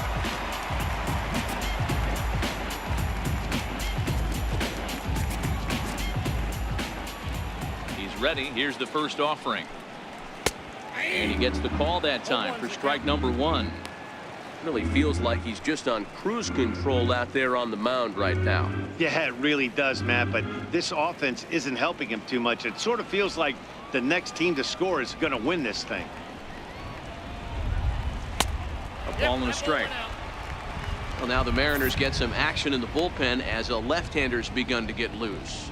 He's ready. Here's the first offering. And he gets the call that time for strike number one. Really feels like he's just on cruise control out there on the mound right now. Yeah, it really does, Matt, but this offense isn't helping him too much. It sort of feels like the next team to score is going to win this thing. A ball and a strike. Well, now the Mariners get some action in the bullpen as a left-hander's begun to get loose.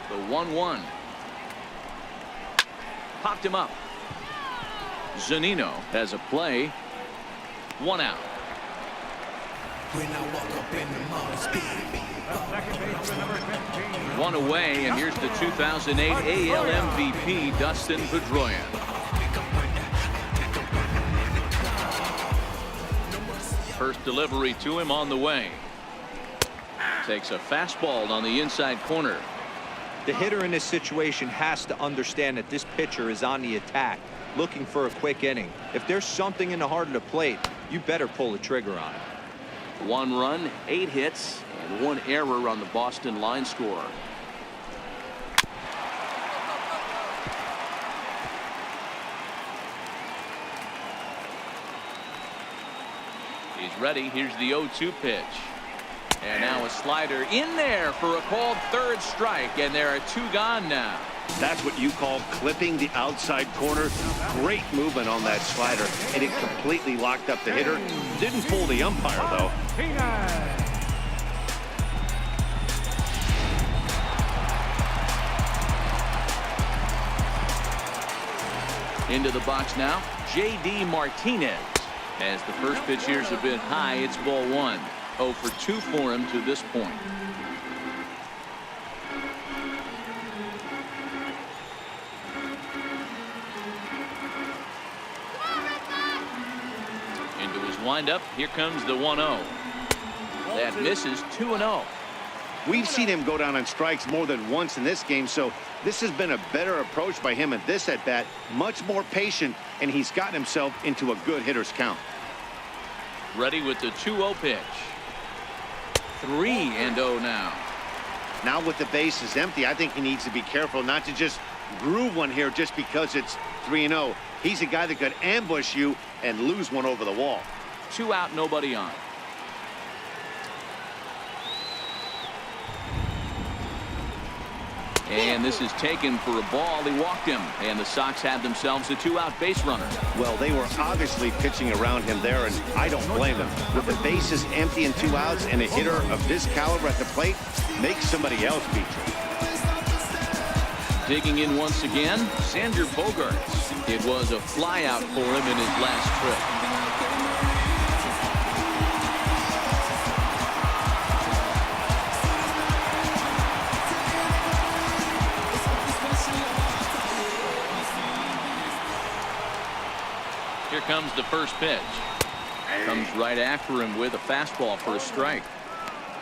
The 1-1. Popped him up. Zunino has a play. One out. One away, and here's the 2008 AL MVP, Dustin Pedroia. First delivery to him on the way. Takes a fastball on the inside corner. The hitter in this situation has to understand that this pitcher is on the attack, looking for a quick inning. If there's something in the heart of the plate, you better pull the trigger on it. 1 run, 8 hits, and 1 error on the Boston line score. He's ready. Here's the 0-2 pitch. And now a slider in there for a called third strike, and there are 2 gone now. That's what you call clipping the outside corner. Great movement on that slider, and it completely locked up the hitter. Didn't fool the umpire, though. Into the box now, J.D. Martinez. As the first pitch here's a bit high, it's ball 1. 0 for 2 for him to this point. Into his windup. Here comes the 1-0. That misses. 2-0. We've seen him go down on strikes more than once in this game, so this has been a better approach by him at this at-bat. Much more patient, and he's gotten himself into a good hitter's count. Ready with the 2-0 pitch. 3-0 now. Now with the bases empty, I think he needs to be careful not to just groove one here just because it's 3-0. He's a guy that could ambush you and lose one over the wall. 2 out, nobody on. And this is taken for a ball. He walked him, and the Sox have themselves a 2-out base runner. Well, they were obviously pitching around him there, and I don't blame him. With the bases empty and 2 outs, and a hitter of this caliber at the plate, makes somebody else beat you. Digging in once again, Xander Bogaerts. It was a flyout for him in his last trip. Here comes the first pitch. Comes right after him with a fastball for a strike.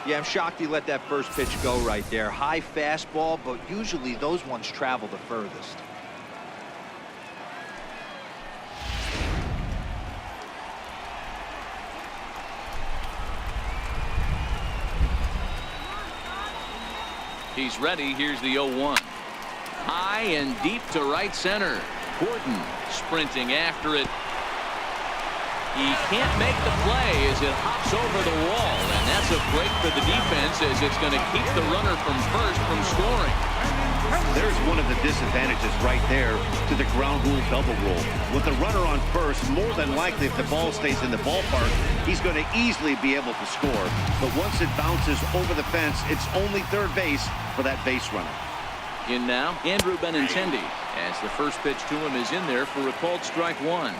Yeah, I'm shocked he let that first pitch go right there. High fastball, but usually those ones travel the furthest. He's ready. Here's the 0-1. High and deep to right center. Gordon sprinting after it. He can't make the play as it hops over the wall, and that's a break for the defense as it's going to keep the runner from first from scoring. There's one of the disadvantages right there to the ground rule double rule. With the runner on first, more than likely if the ball stays in the ballpark, he's going to easily be able to score. But once it bounces over the fence, it's only third base for that base runner. In now, Andrew Benintendi, as the first pitch to him is in there for a called strike one.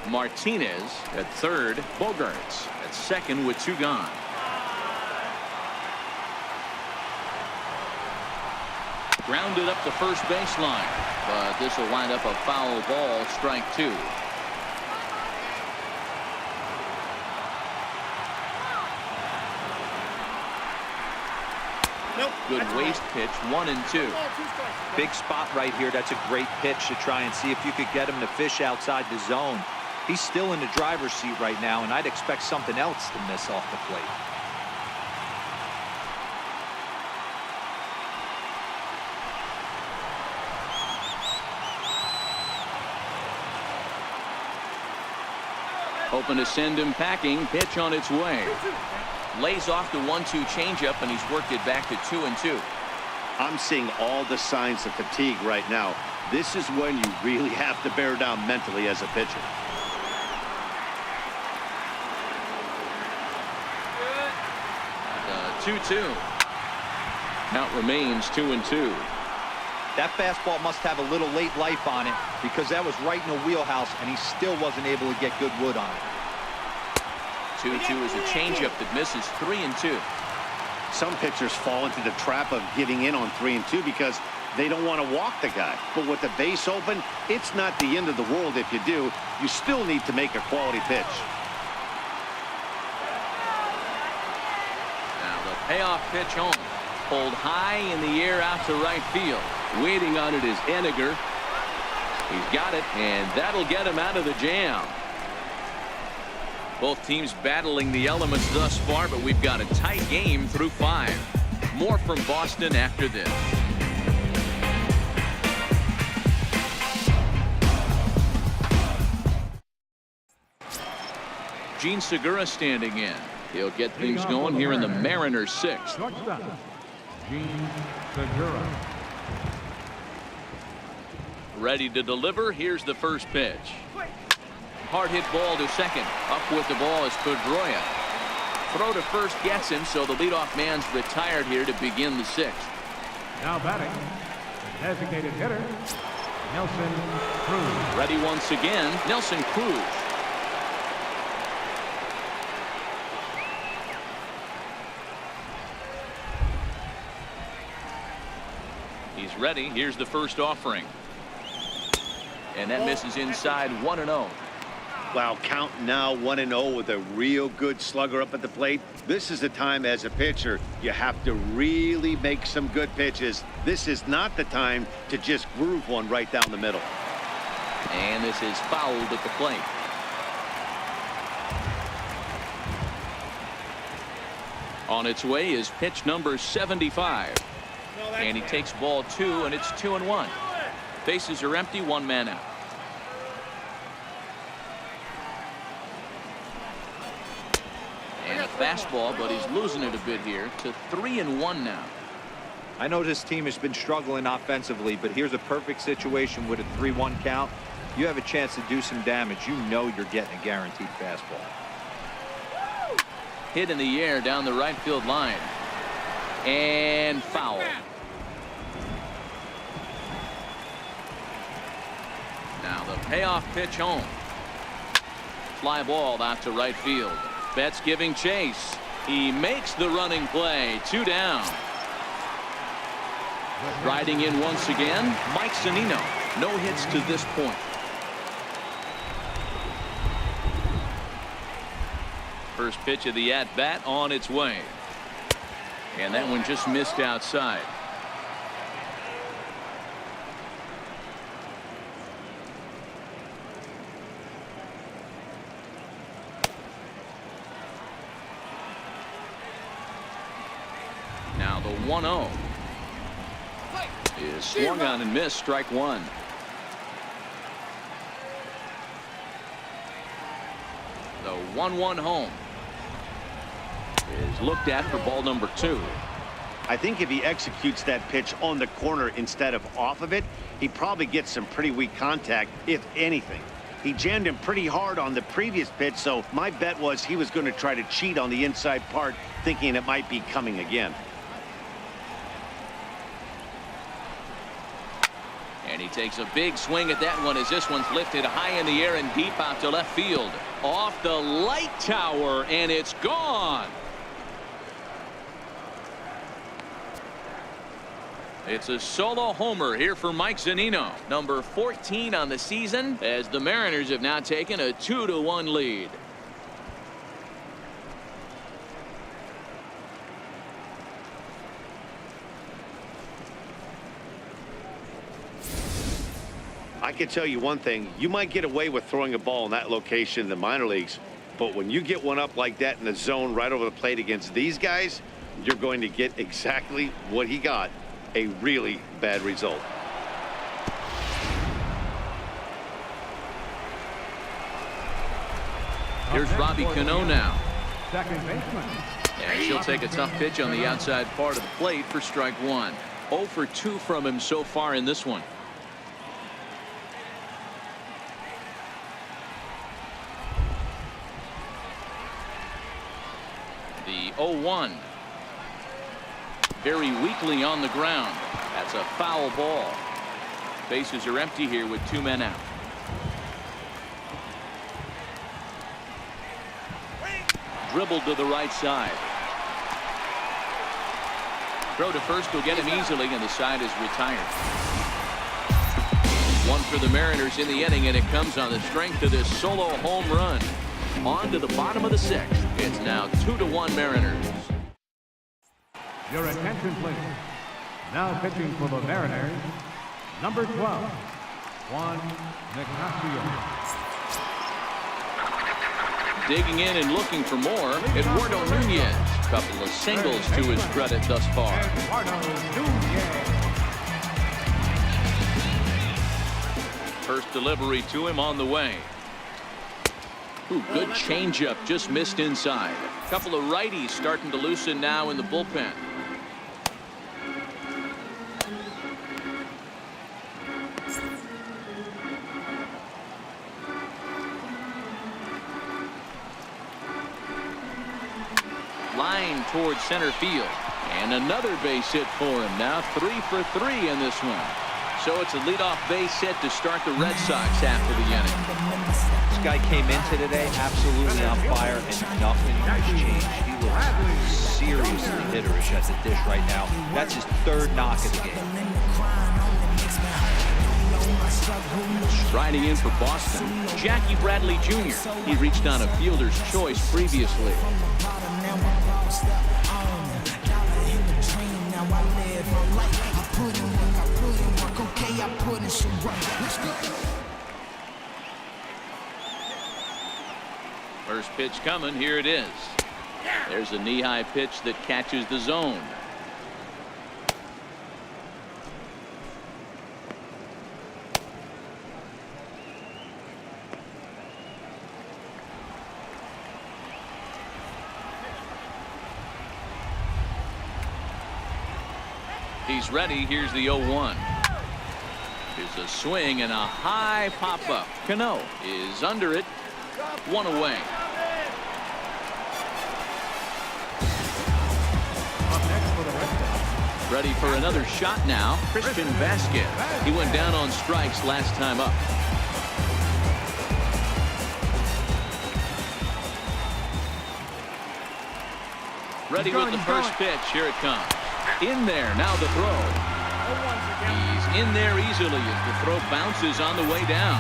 Martinez at third. Bogarts at second with 2 gone. Grounded up the first baseline, but this will wind up a foul ball, strike 2. Nope. Good waste pitch, 1-2. Big spot right here. That's a great pitch to try and see if you could get him to fish outside the zone. He's still in the driver's seat right now, and I'd expect something else to miss off the plate. Hoping to send him packing. Pitch on its way. Lays off the 1-2 changeup, and he's worked it back to 2-2. I'm seeing all the signs of fatigue right now. This is when you really have to bear down mentally as a pitcher. 2-2. Count remains 2-2. That fastball must have a little late life on it because that was right in the wheelhouse, and he still wasn't able to get good wood on it. 2-2 is a changeup that misses. 3-2. Some pitchers fall into the trap of giving in on 3-2 because they don't want to walk the guy. But with the base open, it's not the end of the world if you do. You still need to make a quality pitch. Now the payoff pitch home. Pulled high in the air out to right field. Waiting on it is Henniger. He's got it, and that'll get him out of the jam. Both teams battling the elements thus far, but we've got a tight game through 5. More from Boston after this. Gene Segura standing in. He'll get things going here in the Mariners' 6th. Shortstop, Gene Segura. Ready to deliver. Here's the first pitch. Hard hit ball to second. Up with the ball is Pedroia. Throw to first gets him, so the leadoff man's retired here to begin the 6th. Now batting, the designated hitter, Nelson Cruz. Ready once again, Nelson Cruz. He's ready. Here's the first offering. And that misses inside. 1-0. Wow, count now 1-0 with a real good slugger up at the plate. This is the time as a pitcher you have to really make some good pitches. This is not the time to just groove one right down the middle. And this is fouled at the plate. On its way is pitch number 75. And he takes ball 2, and it's 2-1. Bases are empty, 1 man out. And a fastball, but he's losing it a bit here to 3-1 now. I know this team has been struggling offensively, but here's a perfect situation with a 3-1 count. You have a chance to do some damage. You know you're getting a guaranteed fastball. Hit in the air down the right field line. And foul. Now the payoff pitch home. Fly ball out to right field. Betts giving chase. He makes the running play. 2 down. Riding in once again, Mike Zunino. No hits to this point. First pitch of the at-bat on its way. And that one just missed outside. The 1-0 is swung on and missed. Strike one. The 1-1 home is looked at for ball number 2. I think if he executes that pitch on the corner instead of off of it, he probably gets some pretty weak contact, if anything. He jammed him pretty hard on the previous pitch, so my bet was he was going to try to cheat on the inside part, thinking it might be coming again. And he takes a big swing at that one as this one's lifted high in the air and deep out to left field. Off the light tower, and it's gone. It's a solo homer here for Mike Zunino, number 14 on the season, as the Mariners have now taken a 2-1 lead. I can tell you one thing, you might get away with throwing a ball in that location in the minor leagues, but when you get one up like that in the zone right over the plate against these guys, you're going to get exactly what he got. A really bad result. Here's Robbie Cano now. Second baseman. And she'll take a tough pitch on the outside part of the plate for strike one. 0 for 2 from him so far in this one. The 0-1. Very weakly on the ground. That's a foul ball. Bases are empty here with 2 men out. Dribbled to the right side. Throw to first will get him easily, and the side is retired. One for the Mariners in the inning, and it comes on the strength of this solo home run. On to the bottom of the 6th. It's now 2-1 Mariners. Your attention, please. Now pitching for the Mariners, number 12, Juan Nicasio. Digging in and looking for more, Eduardo Nunez. Couple of singles to his credit thus far. Eduardo Nunez. First delivery to him on the way. Ooh, good changeup, just missed inside. Couple of righties starting to loosen now in the bullpen. Line towards center field, and another base hit for him. Now 3 for 3 in this one. So it's a leadoff base hit to start the Red Sox after the inning. This guy came into today absolutely on fire, and nothing has changed. He looks seriously hitterish at the dish right now. That's his 3rd knock of the game. Striding in for Boston, Jackie Bradley Jr. He reached on a fielder's choice previously. First pitch coming. Here it is. There's a knee-high pitch that catches the zone. He's ready. Here's the 0-1. Here's a swing and a high pop-up. Cano is under it. 1 away. Ready for another shot now. Christian Vasquez. He went down on strikes last time up. Ready with the first pitch. Here it comes. In there. Now the throw. He's in there easily as the throw bounces on the way down.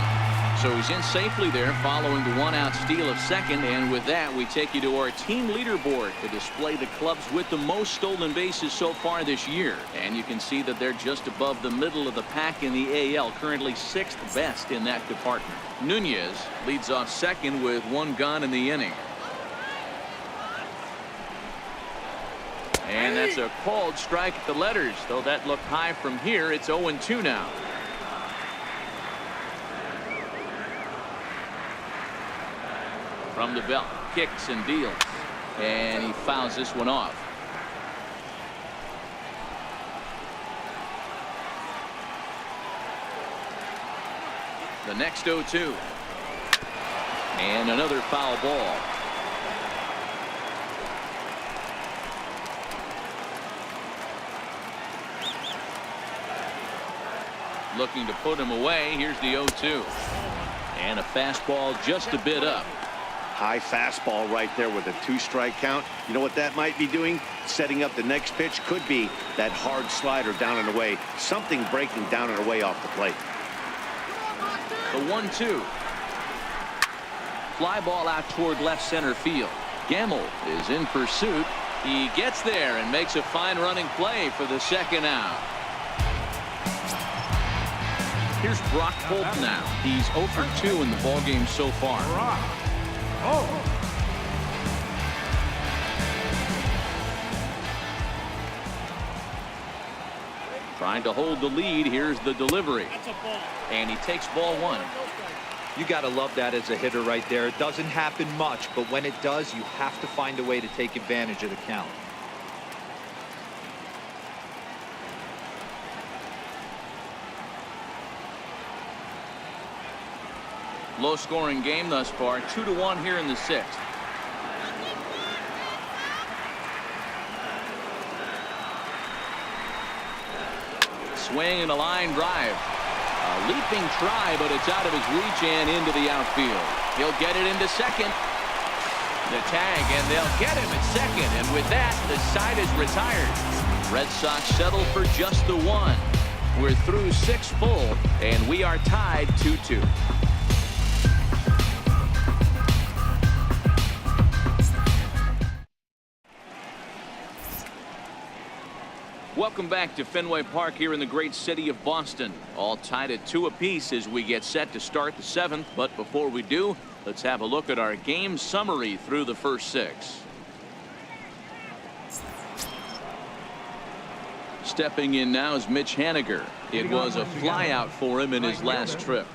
So he's in safely there following the 1-out steal of second. And with that, we take you to our team leaderboard to display the clubs with the most stolen bases so far this year. And you can see that they're just above the middle of the pack in the AL, currently 6th best in that department. Nunez leads off second with 1 gone in the inning. And that's a called strike at the letters, though that looked high from here. It's 0-2 now. From the belt, kicks and deals, and he fouls this one off. The next 0-2. And another foul ball. Looking to put him away. Here's the 0-2. And a fastball just a bit up. High fastball right there with a 2-strike count. You know what that might be doing? Setting up the next pitch. Could be that hard slider down and away. Something breaking down and away off the plate. The 1-2. Fly ball out toward left center field. Gamble is in pursuit. He gets there and makes a fine running play for the second out. Here's Brock Holt now. He's 0 for 2 in the ballgame so far. Trying to hold the lead. Here's the delivery. And he takes ball 1. You got to love that as a hitter right there. It doesn't happen much, but when it does, you have to find a way to take advantage of the count. Low scoring game thus far. 2-1 here in the 6th. Swing and a line drive. A leaping try, but it's out of his reach and into the outfield. He'll get it into second. The tag, and they'll get him at second. And with that, the side is retired. Red Sox settle for just the 1. We're through 6 full, and we are tied 2-2. Welcome back to Fenway Park here in the great city of Boston. All tied at 2 apiece as we get set to start the 7th. But before we do, let's have a look at our game summary through the first 6. Stepping in now is Mitch Haniger. It was a flyout for him in his last trip.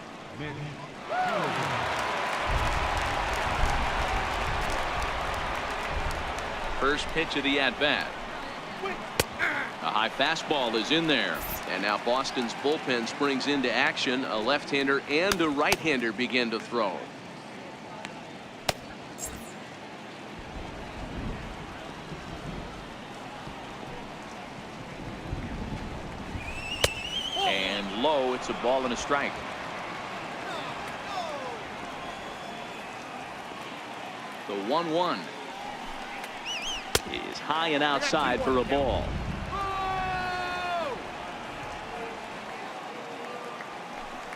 First pitch of the at-bat. A high fastball is in there. And now Boston's bullpen springs into action. A left-hander and a right-hander begin to throw. And low, it's a ball and a strike. The 1-1 is high and outside for a ball.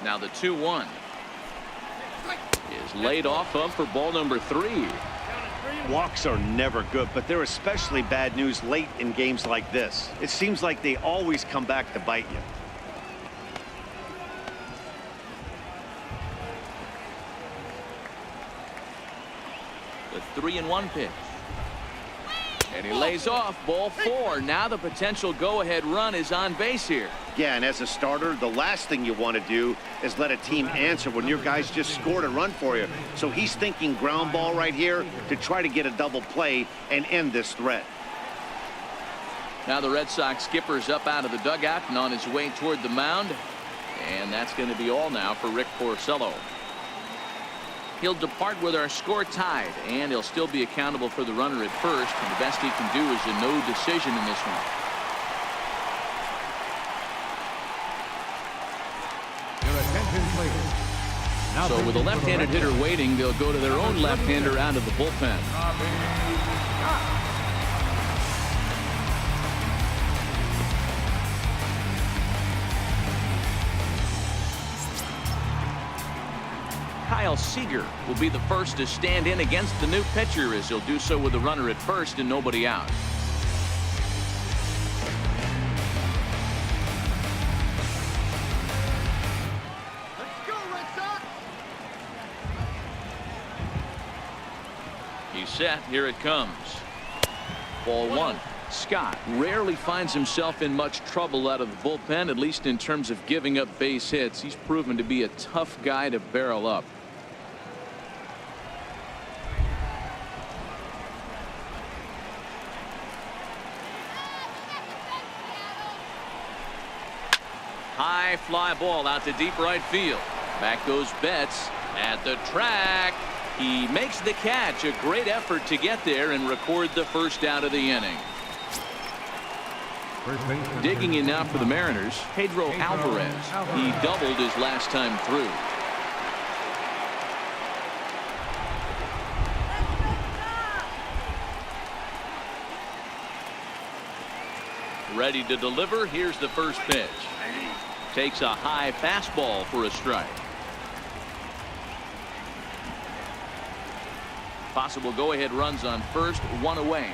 Now the 2-1 is laid off of for ball number 3. Walks are never good, but they're especially bad news late in games like this. It seems like they always come back to bite you. The 3-1 pitch. And he lays off. Ball 4. Now the potential go-ahead run is on base here. Yeah, and as a starter, the last thing you want to do is let a team answer when your guys just scored a run for you. So he's thinking ground ball right here to try to get a double play and end this threat. Now the Red Sox skipper's up out of the dugout and on his way toward the mound. And that's going to be all now for Rick Porcello. He'll depart with our score tied, and he'll still be accountable for the runner at first. And the best he can do is a no decision in this one. Your attention, please. Now So with a left-handed hitter waiting, they'll go to their own left-hander out of the bullpen. Kyle Seager will be the first to stand in against the new pitcher, as he'll do so with the runner at first and nobody out. Let's go, Red Sox! He's set. Here it comes. Ball 1. Scott rarely finds himself in much trouble out of the bullpen, at least in terms of giving up base hits. He's proven to be a tough guy to barrel up. High fly ball out to deep right field. Back goes Betts at the track. He makes the catch. A great effort to get there and record the first out of the inning. Digging in now for the Mariners, Pedro Alvarez. He doubled his last time through. Ready to deliver. Here's the first pitch. Takes a high fastball for a strike. Possible go-ahead runs on first, one away.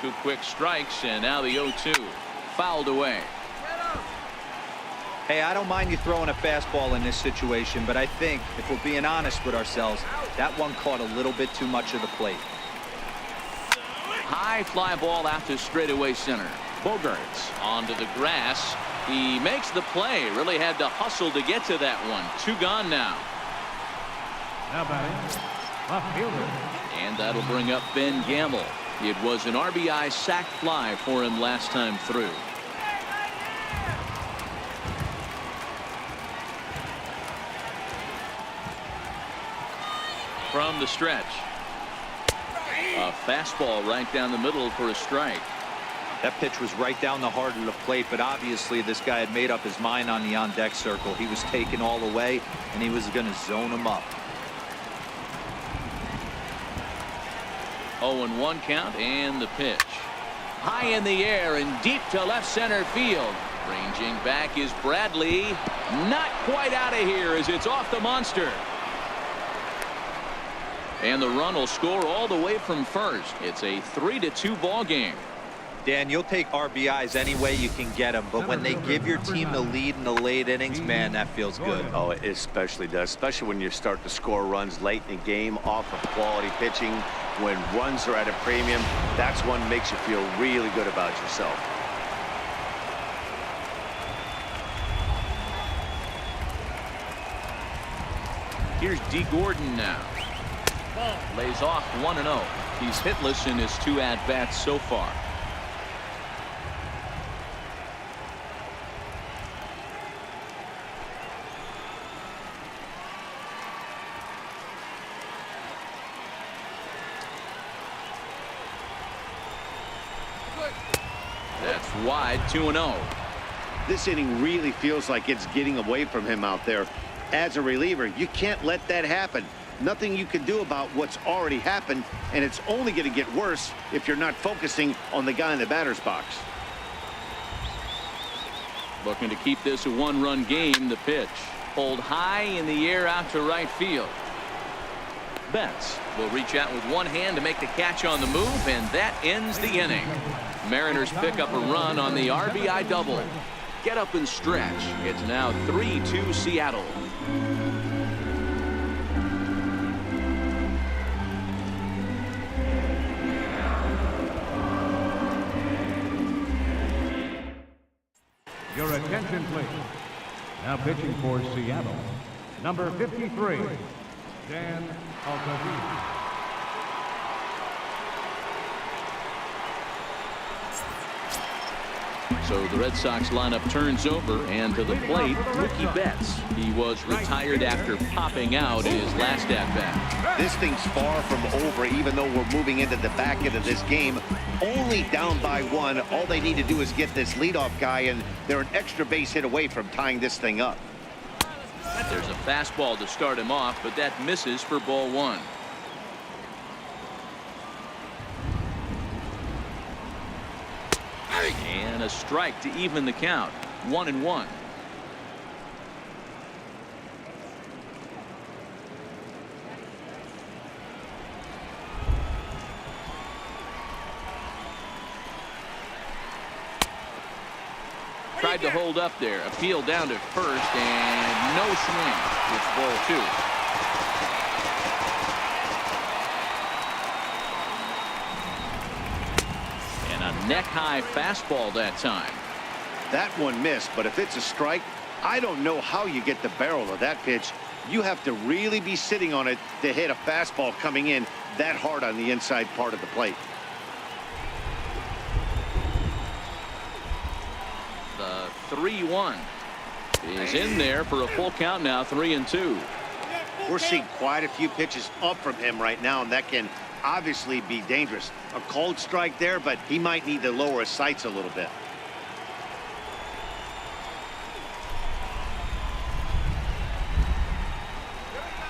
Two quick strikes, and now the 0-2. Fouled away. Hey, I don't mind you throwing a fastball in this situation, but I think if we're being honest with ourselves, that one caught a little bit too much of the plate. High fly ball out to straightaway center. Bogarts onto the grass. He makes the play. Really had to hustle to get to that one. Two gone now. Now batting, left fielder. And that'll bring up Ben Gamble. It was an RBI sac fly for him last time through. From the stretch. A fastball right down the middle for a strike. That pitch was right down the heart of the plate, but obviously this guy had made up his mind on the on-deck circle. He was taken all the way, and he was going to zone him up. 0-1 count, and the pitch. High in the air and deep to left center field. Ranging back is Bradley. Not quite out of here as it's off the monster. And the run will score all the way from first. It's a 3-2 ball game. Dan, you'll take RBIs any way you can get them, but when they give your team the lead in the late innings, man, that feels good. Oh, it especially does, especially when you start to score runs late in the game off of quality pitching. When runs are at a premium, that's one that makes you feel really good about yourself. Here's D. Gordon now. Lays off 1-0. He's hitless in his 2 at-bats so far. That's wide, 2-0. This inning really feels like it's getting away from him out there. As a reliever, you can't let that happen. Nothing you can do about what's already happened, and it's only going to get worse if you're not focusing on the guy in the batter's box. Looking to keep this a 1-run game. The pitch pulled high in the air out to right field. Betts will reach out with one hand to make the catch on the move, and that ends the inning. Mariners pick up a run on the RBI double. Get up and stretch. It's now 3-2 Seattle. Your attention, please. Now pitching for Seattle, number 53, Dan Altavilla. So the Red Sox lineup turns over, and to the plate, Mookie Betts. He was retired after popping out in his last at-bat. This thing's far from over, even though we're moving into the back end of this game. Only down by 1. All they need to do is get this leadoff guy, and they're an extra base hit away from tying this thing up. There's a fastball to start him off, but that misses for ball 1. And a strike to even the count. 1-1. tried to hold up there. Appeal down to first, and no swing. It's ball 2. And a neck-high fastball that time. That one missed, but if it's a strike, I don't know how you get the barrel of that pitch. You have to really be sitting on it to hit a fastball coming in that hard on the inside part of the plate. The 3-1 is in there for a full count now, 3-2. We're seeing quite a few pitches up from him right now, and that can obviously be dangerous. A cold strike there, but he might need to lower his sights a little bit.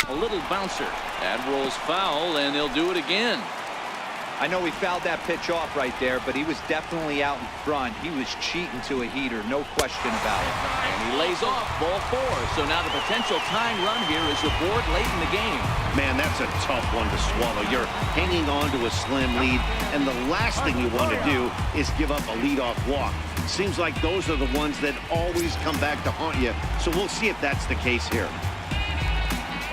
A little bouncer. That rolls foul, and they'll do it again. I know he fouled that pitch off right there, but he was definitely out in front. He was cheating to a heater, no question about it. And he lays off, ball 4. So now the potential tying run here is aboard late in the game. Man, that's a tough one to swallow. You're hanging on to a slim lead, and the last thing you want to do is give up a leadoff walk. Seems like those are the ones that always come back to haunt you, so we'll see if that's the case here.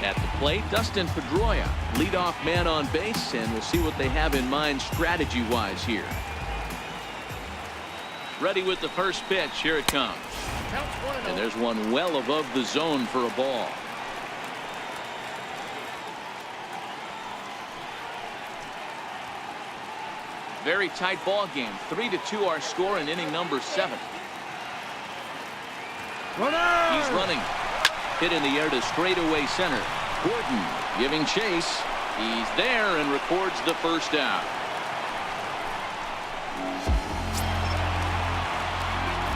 At the plate, Dustin Pedroia, leadoff man on base, and we'll see what they have in mind strategy-wise here. Ready with the first pitch. Here it comes. And there's one well above the zone for a ball. Very tight ball game. 3-2 our score in inning number 7. He's running. Hit in the air to straightaway center. Gordon giving chase. He's there and records the first out.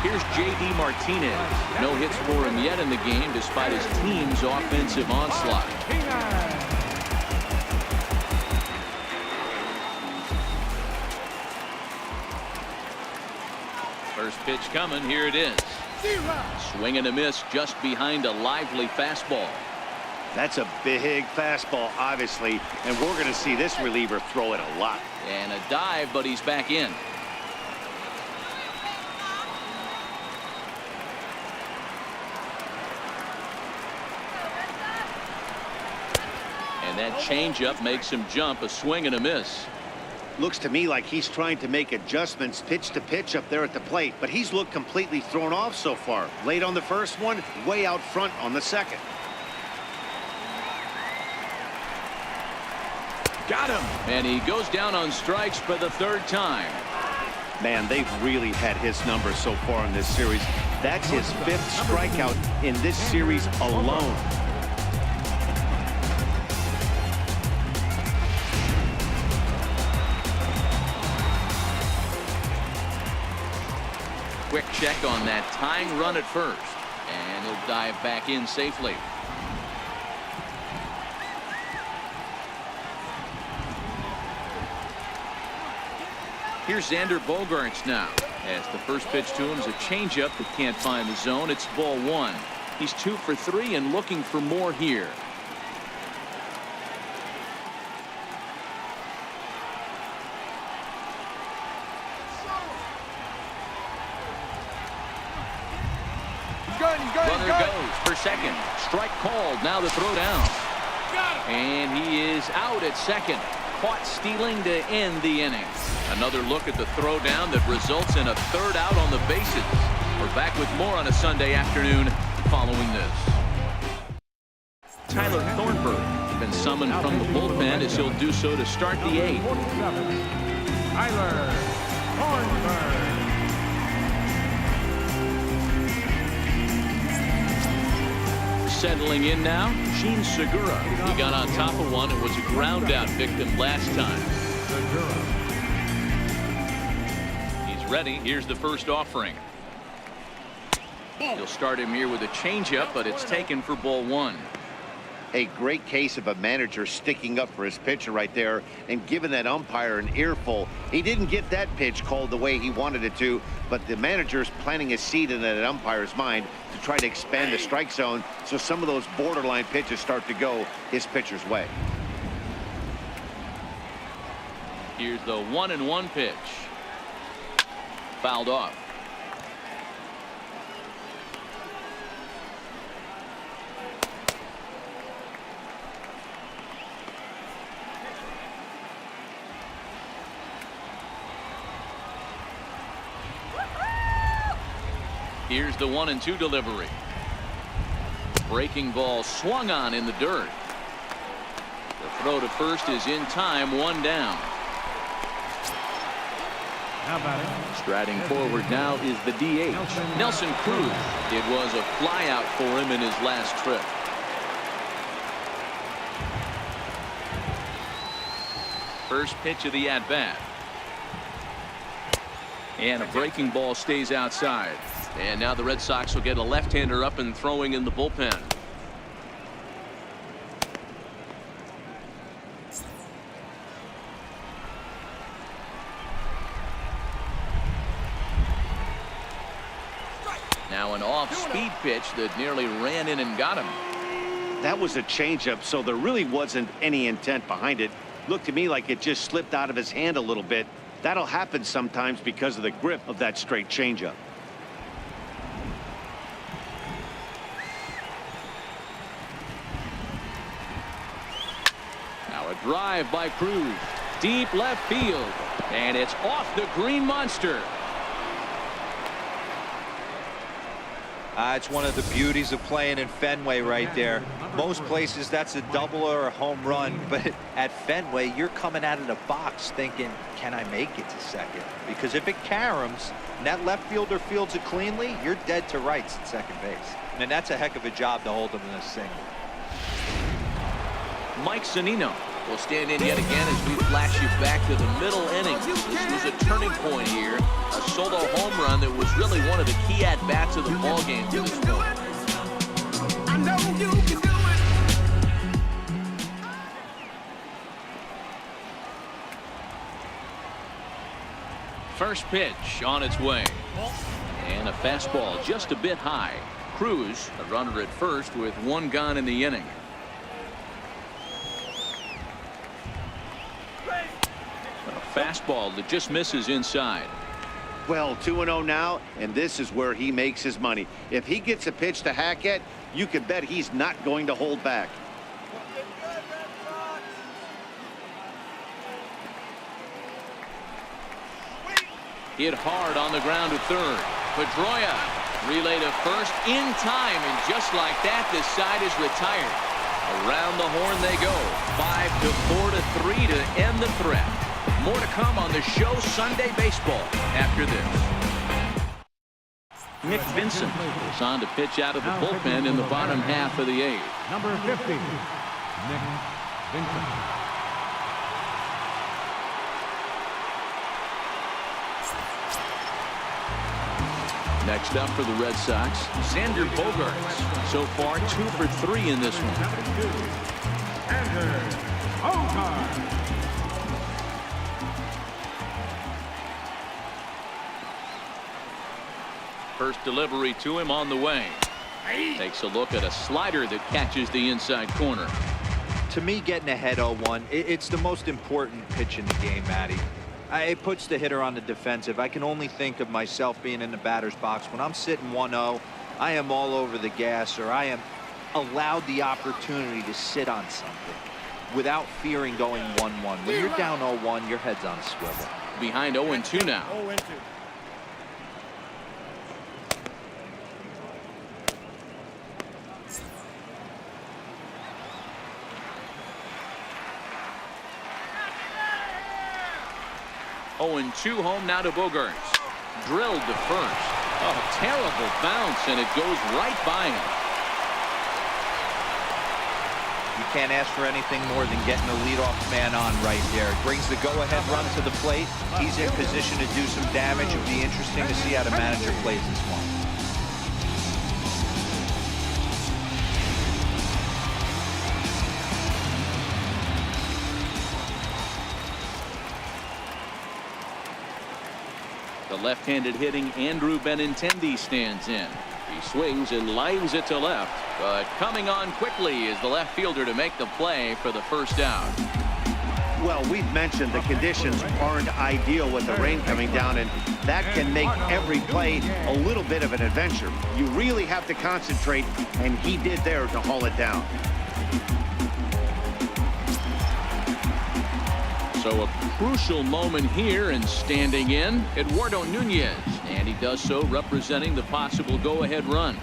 Here's J.D. Martinez. No hits for him yet in the game despite his team's offensive onslaught. First pitch coming. Here it is. Swing and a miss just behind a lively fastball. That's a big fastball, obviously, and we're going to see this reliever throw it a lot. And a dive, but he's back in. And that changeup makes him jump. A swing and a miss. Looks to me like he's trying to make adjustments pitch to pitch up there at the plate, but he's looked completely thrown off so far. Late on the first one, way out front on the second. Got him. And he goes down on strikes for the 3rd time. Man, they've really had his number so far in this series. That's his 5th strikeout in this series alone. Quick check on that tying run at first. And he'll dive back in safely. Here's Xander Bogaerts now. As the first pitch to him is a changeup that can't find the zone. It's ball 1. He's 2 for 3 and looking for more here. Runner goes for second. Strike called. Now the throw down. And he is out at second. Caught stealing to end the inning. Another look at the throw down that results in a 3rd out on the bases. We're back with more on a Sunday afternoon following this. Tyler Thornburg been summoned from the bullpen as he'll do so to start the 8th. Tyler Thornburg. Settling in now, Gene Segura. He got on top of one and was a ground out victim last time. He's ready. Here's the first offering. He'll start him here with a changeup, but it's taken for ball 1. A great case of a manager sticking up for his pitcher right there and giving that umpire an earful. He didn't get that pitch called the way he wanted it to, but the manager's planting a seed in that umpire's mind to try to expand the strike zone so some of those borderline pitches start to go his pitcher's way. Here's the 1-1 pitch. Fouled off. Here's the 1-2 delivery. Breaking ball swung on in the dirt. The throw to first is in time, 1 down. Now batting. Striding forward now is the DH, Nelson Cruz. It was a flyout for him in his last trip. First pitch of the at-bat. And a breaking ball stays outside. And now the Red Sox will get a left-hander up and throwing in the bullpen. Now an off-speed pitch that nearly ran in and got him. That was a changeup, so there really wasn't any intent behind it. Looked to me like it just slipped out of his hand a little bit. That'll happen sometimes because of the grip of that straight changeup. Now a drive by Cruz. Deep left field. And it's off the green monster. It's one of the beauties of playing in Fenway right there. Most places that's a double or a home run, but at Fenway you're coming out of the box thinking, can I make it to second? Because if it caroms and that left fielder fields it cleanly, you're dead to rights at second base. And that's a heck of a job to hold them in a single. Mike Zunino will stand in yet again as we flash you back to the middle innings. This was a turning point here. A solo home run that was really one of the key at-bats of the ballgame to this point. I know you can do it. First pitch on its way. And a fastball just a bit high. Cruz, a runner at first with 1 gone in the inning. A fastball that just misses inside. Well, 2-0 now, and this is where he makes his money. If he gets a pitch to hack at, you can bet he's not going to hold back. Hit hard on the ground to third. Pedroia relay to first in time, and just like that, this side is retired. Around the horn they go. 5-4 to 3 to end the threat. More to come on the show Sunday Baseball after this. Nick Vincent is on to pitch out of the bullpen in the bottom half of the 8th. Number 50, Nick Vincent. Next up for the Red Sox, Xander Bogaerts. So far 2 for 3 in this one. Xander Bogaerts. First delivery to him on the way. Takes a look at a slider that catches the inside corner. To me, getting ahead 0-1, it's the most important pitch in the game, Matty. It puts the hitter on the defensive. I can only think of myself being in the batter's box. When I'm sitting 1-0, I am all over the gas, or I am allowed the opportunity to sit on something without fearing going 1-1. When you're down 0-1, your head's on a swivel. Behind 0-2 now. 0-2. Home now to Bogaerts. Drilled to first. Oh, terrible bounce, and it goes right by him. You can't ask for anything more than getting the leadoff man on right there. It brings the go-ahead run to the plate. He's in position to do some damage. It'll be interesting to see how the manager plays this one. The left-handed hitting Andrew Benintendi stands in. He swings and lines it to left, but coming on quickly is the left fielder to make the play for the first out. Well, we've mentioned the conditions aren't ideal with the rain coming down, and that can make every play a little bit of an adventure. You really have to concentrate, and he did there to haul it down. So a crucial moment here, and standing in, Eduardo Nunez. And he does so representing the possible go-ahead run.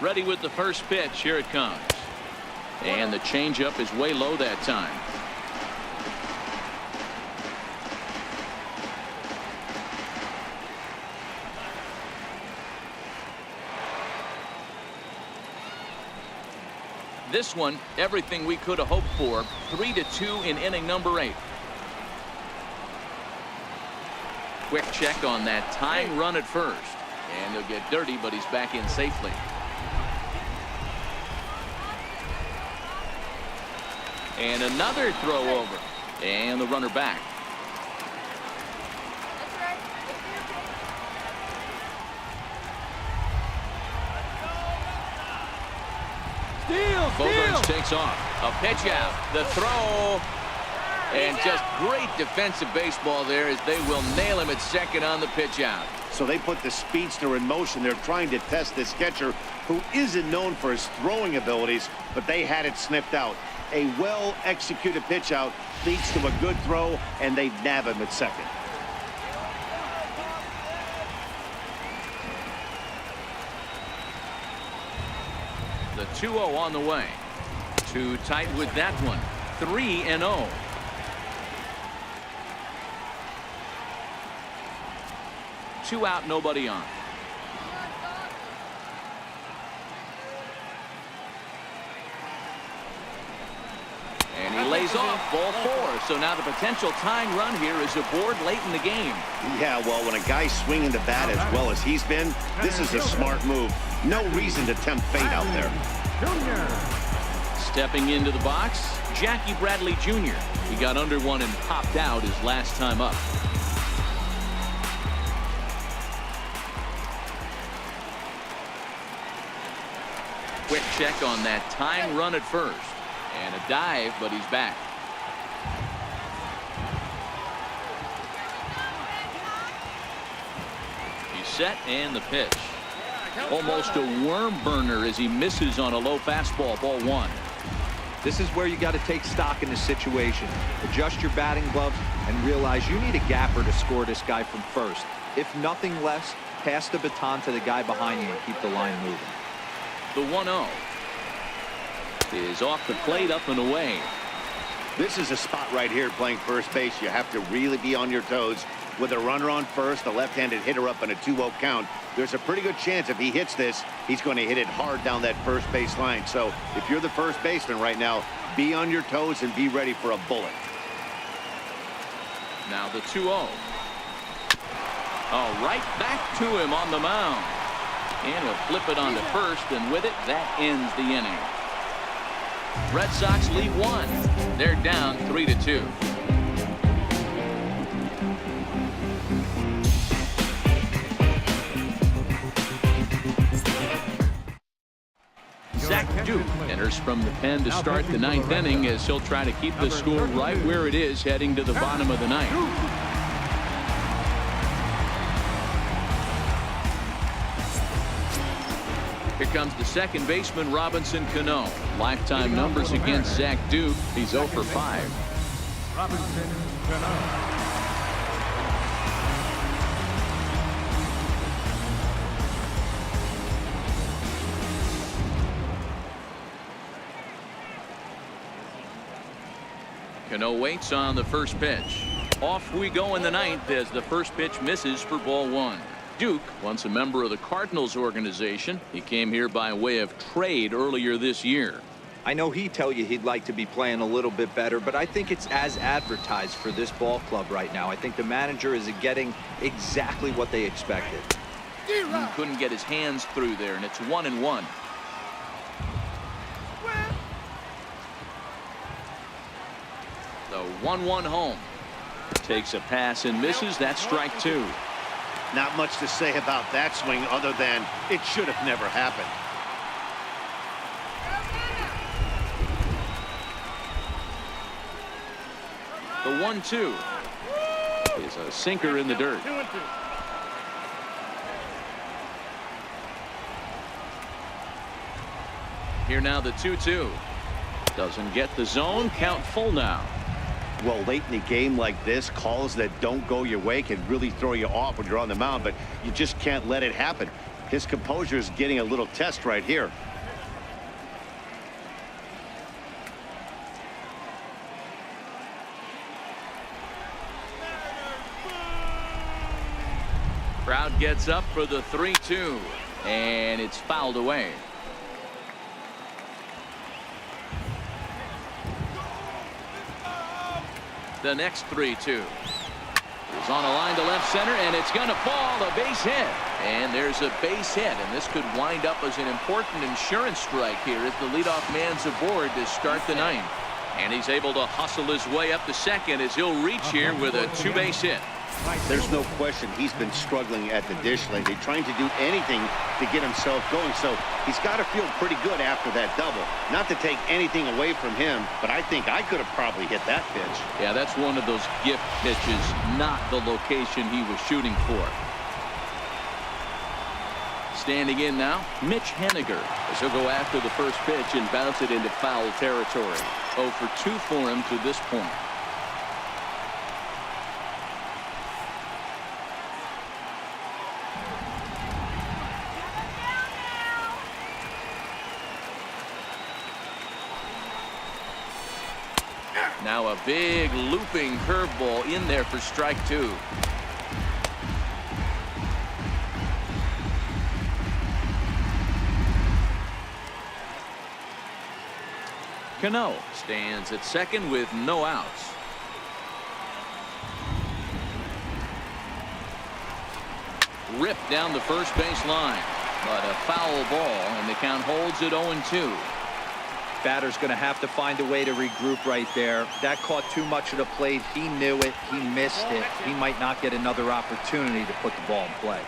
Ready with the first pitch. Here it comes. And the changeup is way low that time. This one, everything we could have hoped for. 3-2 in inning number 8. Quick check on that tying run at first. And he'll get dirty, but he's back in safely. And another throw over. And the runner back. Bogarts takes off. A pitch out. The throw. And just great defensive baseball there as they will nail him at second on the pitch out. So they put the speedster in motion. They're trying to test this catcher who isn't known for his throwing abilities, but they had it sniffed out. A well-executed pitch out leads to a good throw, and they nab him at second. The 2-0 on the way. Too tight with that one. 3-0. Two out, nobody on. And he lays off. Ball 4. So now the potential tying run here is aboard late in the game. Yeah, well, when a guy's swinging the bat as well as he's been, this is a smart move. No reason to tempt fate out there. Stepping into the box, Jackie Bradley Jr. He got under one and popped out his last time up. Quick check on that tying run at first. And a dive, but he's back. He's set, and the pitch. Almost a worm burner as he misses on a low fastball. Ball 1. This is where you got to take stock in the situation. Adjust your batting gloves and realize you need a gapper to score this guy from first. If nothing less, pass the baton to the guy behind you and keep the line moving. The 1-0 is off the plate, up and away. This is a spot right here playing first base. You have to really be on your toes. With a runner on first, a left-handed hitter up in a 2-0 count, there's a pretty good chance if he hits this, he's going to hit it hard down that first base line. So if you're the first baseman right now, be on your toes and be ready for a bullet. Now the 2-0. Oh, right back to him on the mound. And he'll flip it onto first, and with it, that ends the inning. Red Sox lead 1. They're down 3-2. Zach Duke enters from the pen to start the 9th inning as he'll try to keep the score right where it is heading to the bottom of the 9th. Here comes the second baseman, Robinson Cano. Lifetime numbers against Zach Duke. He's 0 for 5. Robinson Cano. Cano waits on the first pitch. Off we go in the 9th as the first pitch misses for ball 1. Duke, once a member of the Cardinals organization, he came here by way of trade earlier this year. I know he'd tell you he'd like to be playing a little bit better, but I think it's as advertised for this ball club right now. I think the manager is getting exactly what they expected. He couldn't get his hands through there, and it's 1-1. The 1-1 home. Takes a pass and misses. That's strike 2. Not much to say about that swing other than it should have never happened. The 1-2 is a sinker in the dirt. Here now the 2-2. Doesn't get the zone. Count full now. Well, late in the game like this, calls that don't go your way can really throw you off when you're on the mound, but you just can't let it happen. His composure is getting a little test right here. Crowd gets up for the 3-2, and it's fouled away. The next 3-2 is on a line to left center, and it's going to fall. A base hit, and there's a base hit, and this could wind up as an important insurance strike here as the leadoff man's aboard to start the ninth. And he's able to hustle his way up to second as he'll reach here with a two-base hit. There's no question he's been struggling at the dish lately, trying to do anything to get himself going. So he's got to feel pretty good after that double. Not to take anything away from him, but I think I could have probably hit that pitch. Yeah, that's one of those gift pitches, not the location he was shooting for. Standing in now, Mitch Henniger, as he'll go after the first pitch and bounce it into foul territory. 0 for 2 for him to this point. Now a big looping curveball in there for strike 2. Cano stands at second with no outs. Ripped down the first base line, but a foul ball, and the count holds at 0-2. Batter's going to have to find a way to regroup right there. That caught too much of the plate. He knew it. He missed it. He might not get another opportunity to put the ball in play.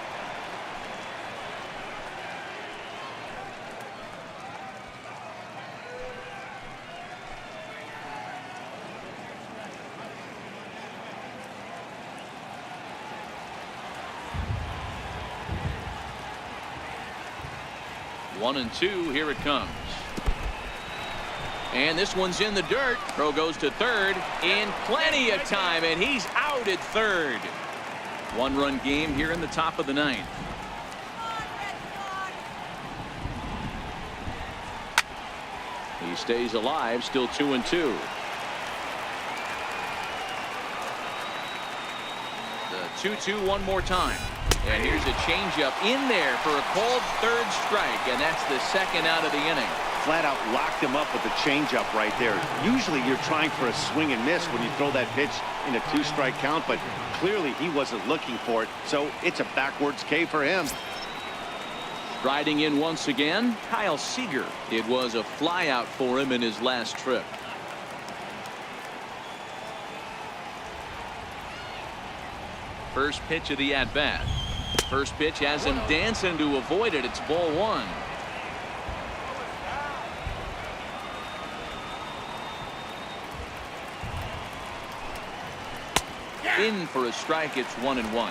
One and two, here it comes. And this one's in the dirt. Throw goes to third in plenty of time, and he's out at third. One-run game here in the top of the ninth. He stays alive, still 2-2. The 2-2 one more time. And here's a changeup in there for a called third strike, and that's the second out of the inning. Flat out locked him up with the changeup right there. Usually you're trying for a swing and miss when you throw that pitch in a 2-strike count, but clearly he wasn't looking for it, so it's a backwards K for him. Striding in once again, Kyle Seager. It was a flyout for him in his last trip. First pitch of the at-bat. First pitch has him dancing to avoid it. It's ball one. In for a strike. It's 1-1.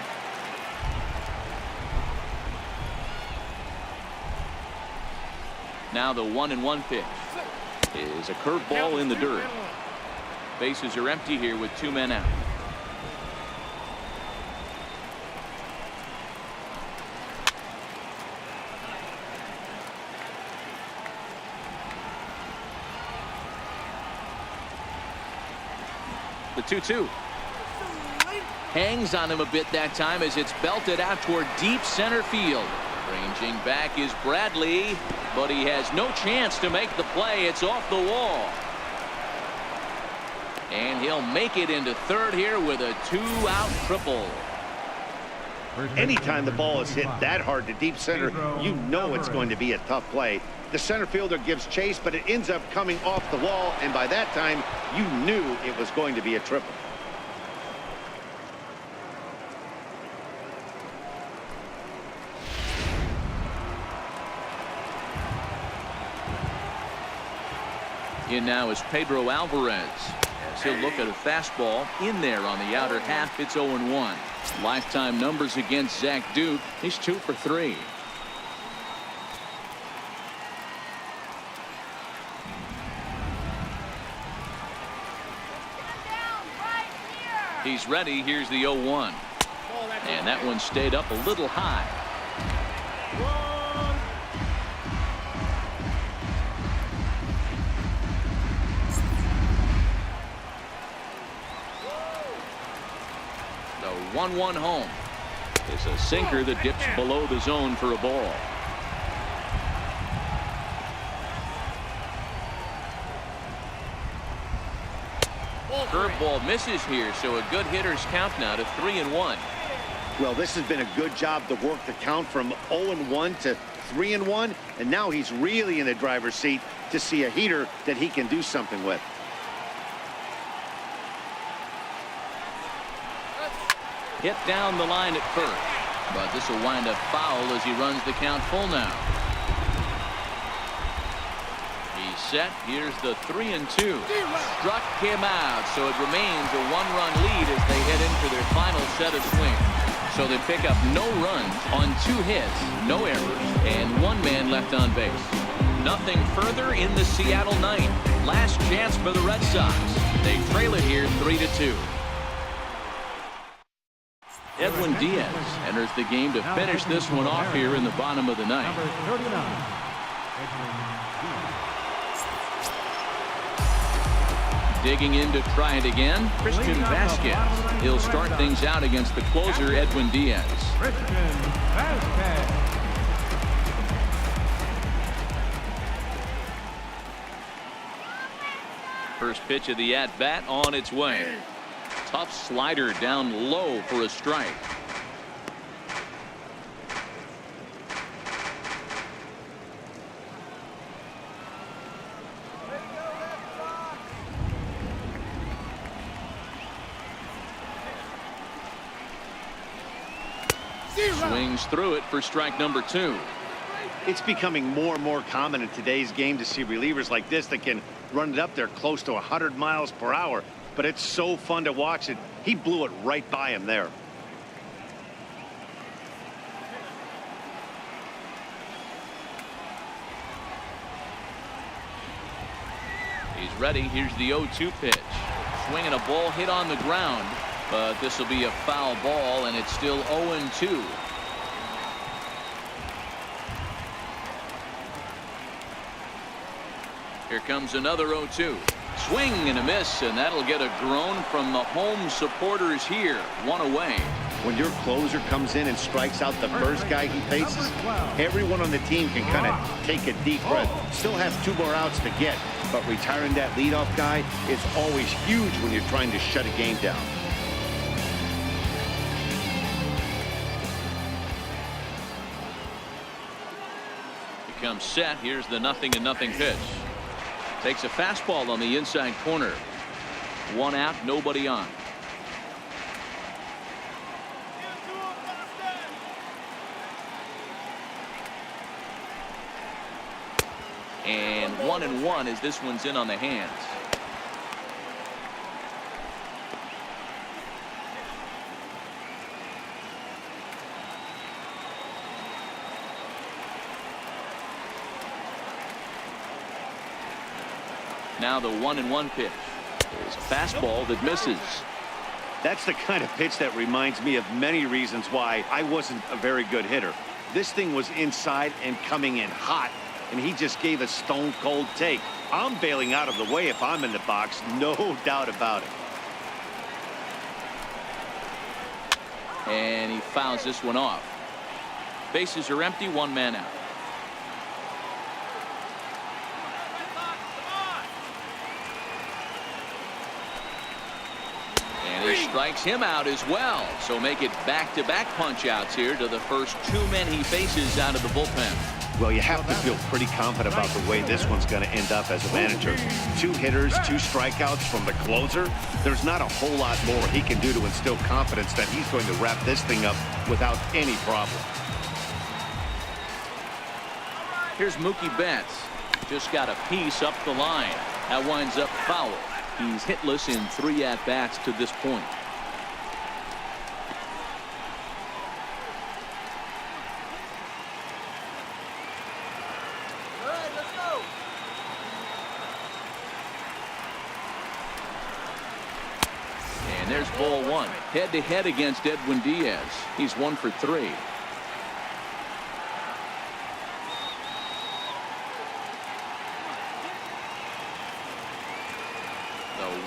Now the 1-1 pitch is a curveball in the dirt. Bases are empty here with 2 men out. The 2-2. Hangs on him a bit that time as it's belted out toward deep center field. Ranging back is Bradley, but he has no chance to make the play. It's off the wall. And he'll make it into third here with a 2-out triple. Anytime the ball is hit that hard to deep center, you know it's going to be a tough play. The center fielder gives chase, but it ends up coming off the wall, and by that time, you knew it was going to be a triple. In now is Pedro Alvarez, as he'll look at a fastball in there on the outer half. It's 0-1. Lifetime numbers against Zach Duke. He's 2 for 3. He's ready. Here's the 0-1. And that one stayed up a little high. The 1-1 home. It's a sinker that dips below the zone for a ball. Curveball misses here, so a good hitter's count now to 3-1. Well, this has been a good job to work the count from 0-1 to 3-1, and now he's really in the driver's seat to see a heater that he can do something with. Hit down the line at first, but this will wind up foul as he runs the count full now. He's set. Here's the 3-2. Struck him out, so it remains a 1-run lead as they head into their final set of swings. So they pick up no runs on 2 hits, no errors, and 1 man left on base. Nothing further in the Seattle ninth. Last chance for the Red Sox. They trail it here 3-2. Edwin Diaz enters the game to finish this one off here in the bottom of the ninth. Number 39, Edwin Diaz. Digging in to try it again, Christian Vasquez. He'll start things out against the closer, Edwin Diaz. Christian Vasquez. First pitch of the at-bat on its way. Tough slider down low for a strike. Swings through it for strike number 2. It's becoming more and more common in today's game to see relievers like this that can run it up there close to 100 miles per hour. But it's so fun to watch it. He blew it right by him there. He's ready. Here's the 0-2 pitch. Swinging a ball hit on the ground. But this will be a foul ball, and it's still 0-2. Here comes another 0-2. Swing and a miss, and that'll get a groan from the home supporters here. 1 away. When your closer comes in and strikes out the first guy he faces, everyone on the team can kind of take a deep breath. Still has 2 more outs to get, but retiring that leadoff guy is always huge when you're trying to shut a game down. Becomes set. Here's the 0-0 pitch. Takes a fastball on the inside corner. 1 out, nobody on. And 1-1 as this one's in on the hands. Now the 1-1 pitch is a fastball that misses. That's the kind of pitch that reminds me of many reasons why I wasn't a very good hitter. This thing was inside and coming in hot, and he just gave a stone cold take. I'm bailing out of the way if I'm in the box, no doubt about it. And he fouls this one off. Bases are empty, 1 man out. He strikes him out as well, so make it back-to-back punch-outs here to the first 2 men he faces out of the bullpen. Well, you have to feel pretty confident about the way this one's going to end up as a manager. 2 hitters, 2 strikeouts from the closer. There's not a whole lot more he can do to instill confidence that he's going to wrap this thing up without any problem. Here's Mookie Betts. Just got a piece up the line. That winds up foul. He's hitless in 3 at-bats to this point. All right, let's go. And there's Here's ball one. Head-to-head against Edwin Diaz. He's 1 for 3. The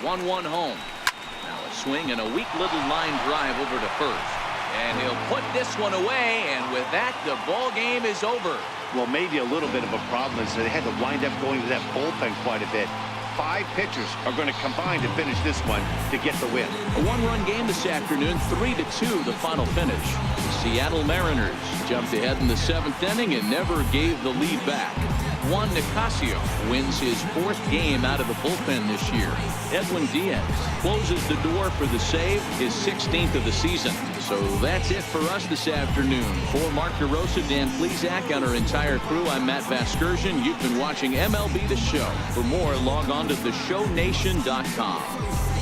1-1 home. Now a swing and a weak little line drive over to first. And he'll put this one away, and with that, the ball game is over. Well, maybe a little bit of a problem is they had to wind up going to that bullpen quite a bit. 5 pitchers are going to combine to finish this one to get the win. A 1-run game this afternoon, 3-2 the final finish. The Seattle Mariners jumped ahead in the 7th inning and never gave the lead back. Juan Nicasio wins his 4th game out of the bullpen this year. Edwin Diaz closes the door for the save, his 16th of the season. So that's it for us this afternoon. For Mark DeRosa, Dan Plesac, and our entire crew, I'm Matt Vasgersian. You've been watching MLB The Show. For more, log on to theshownation.com.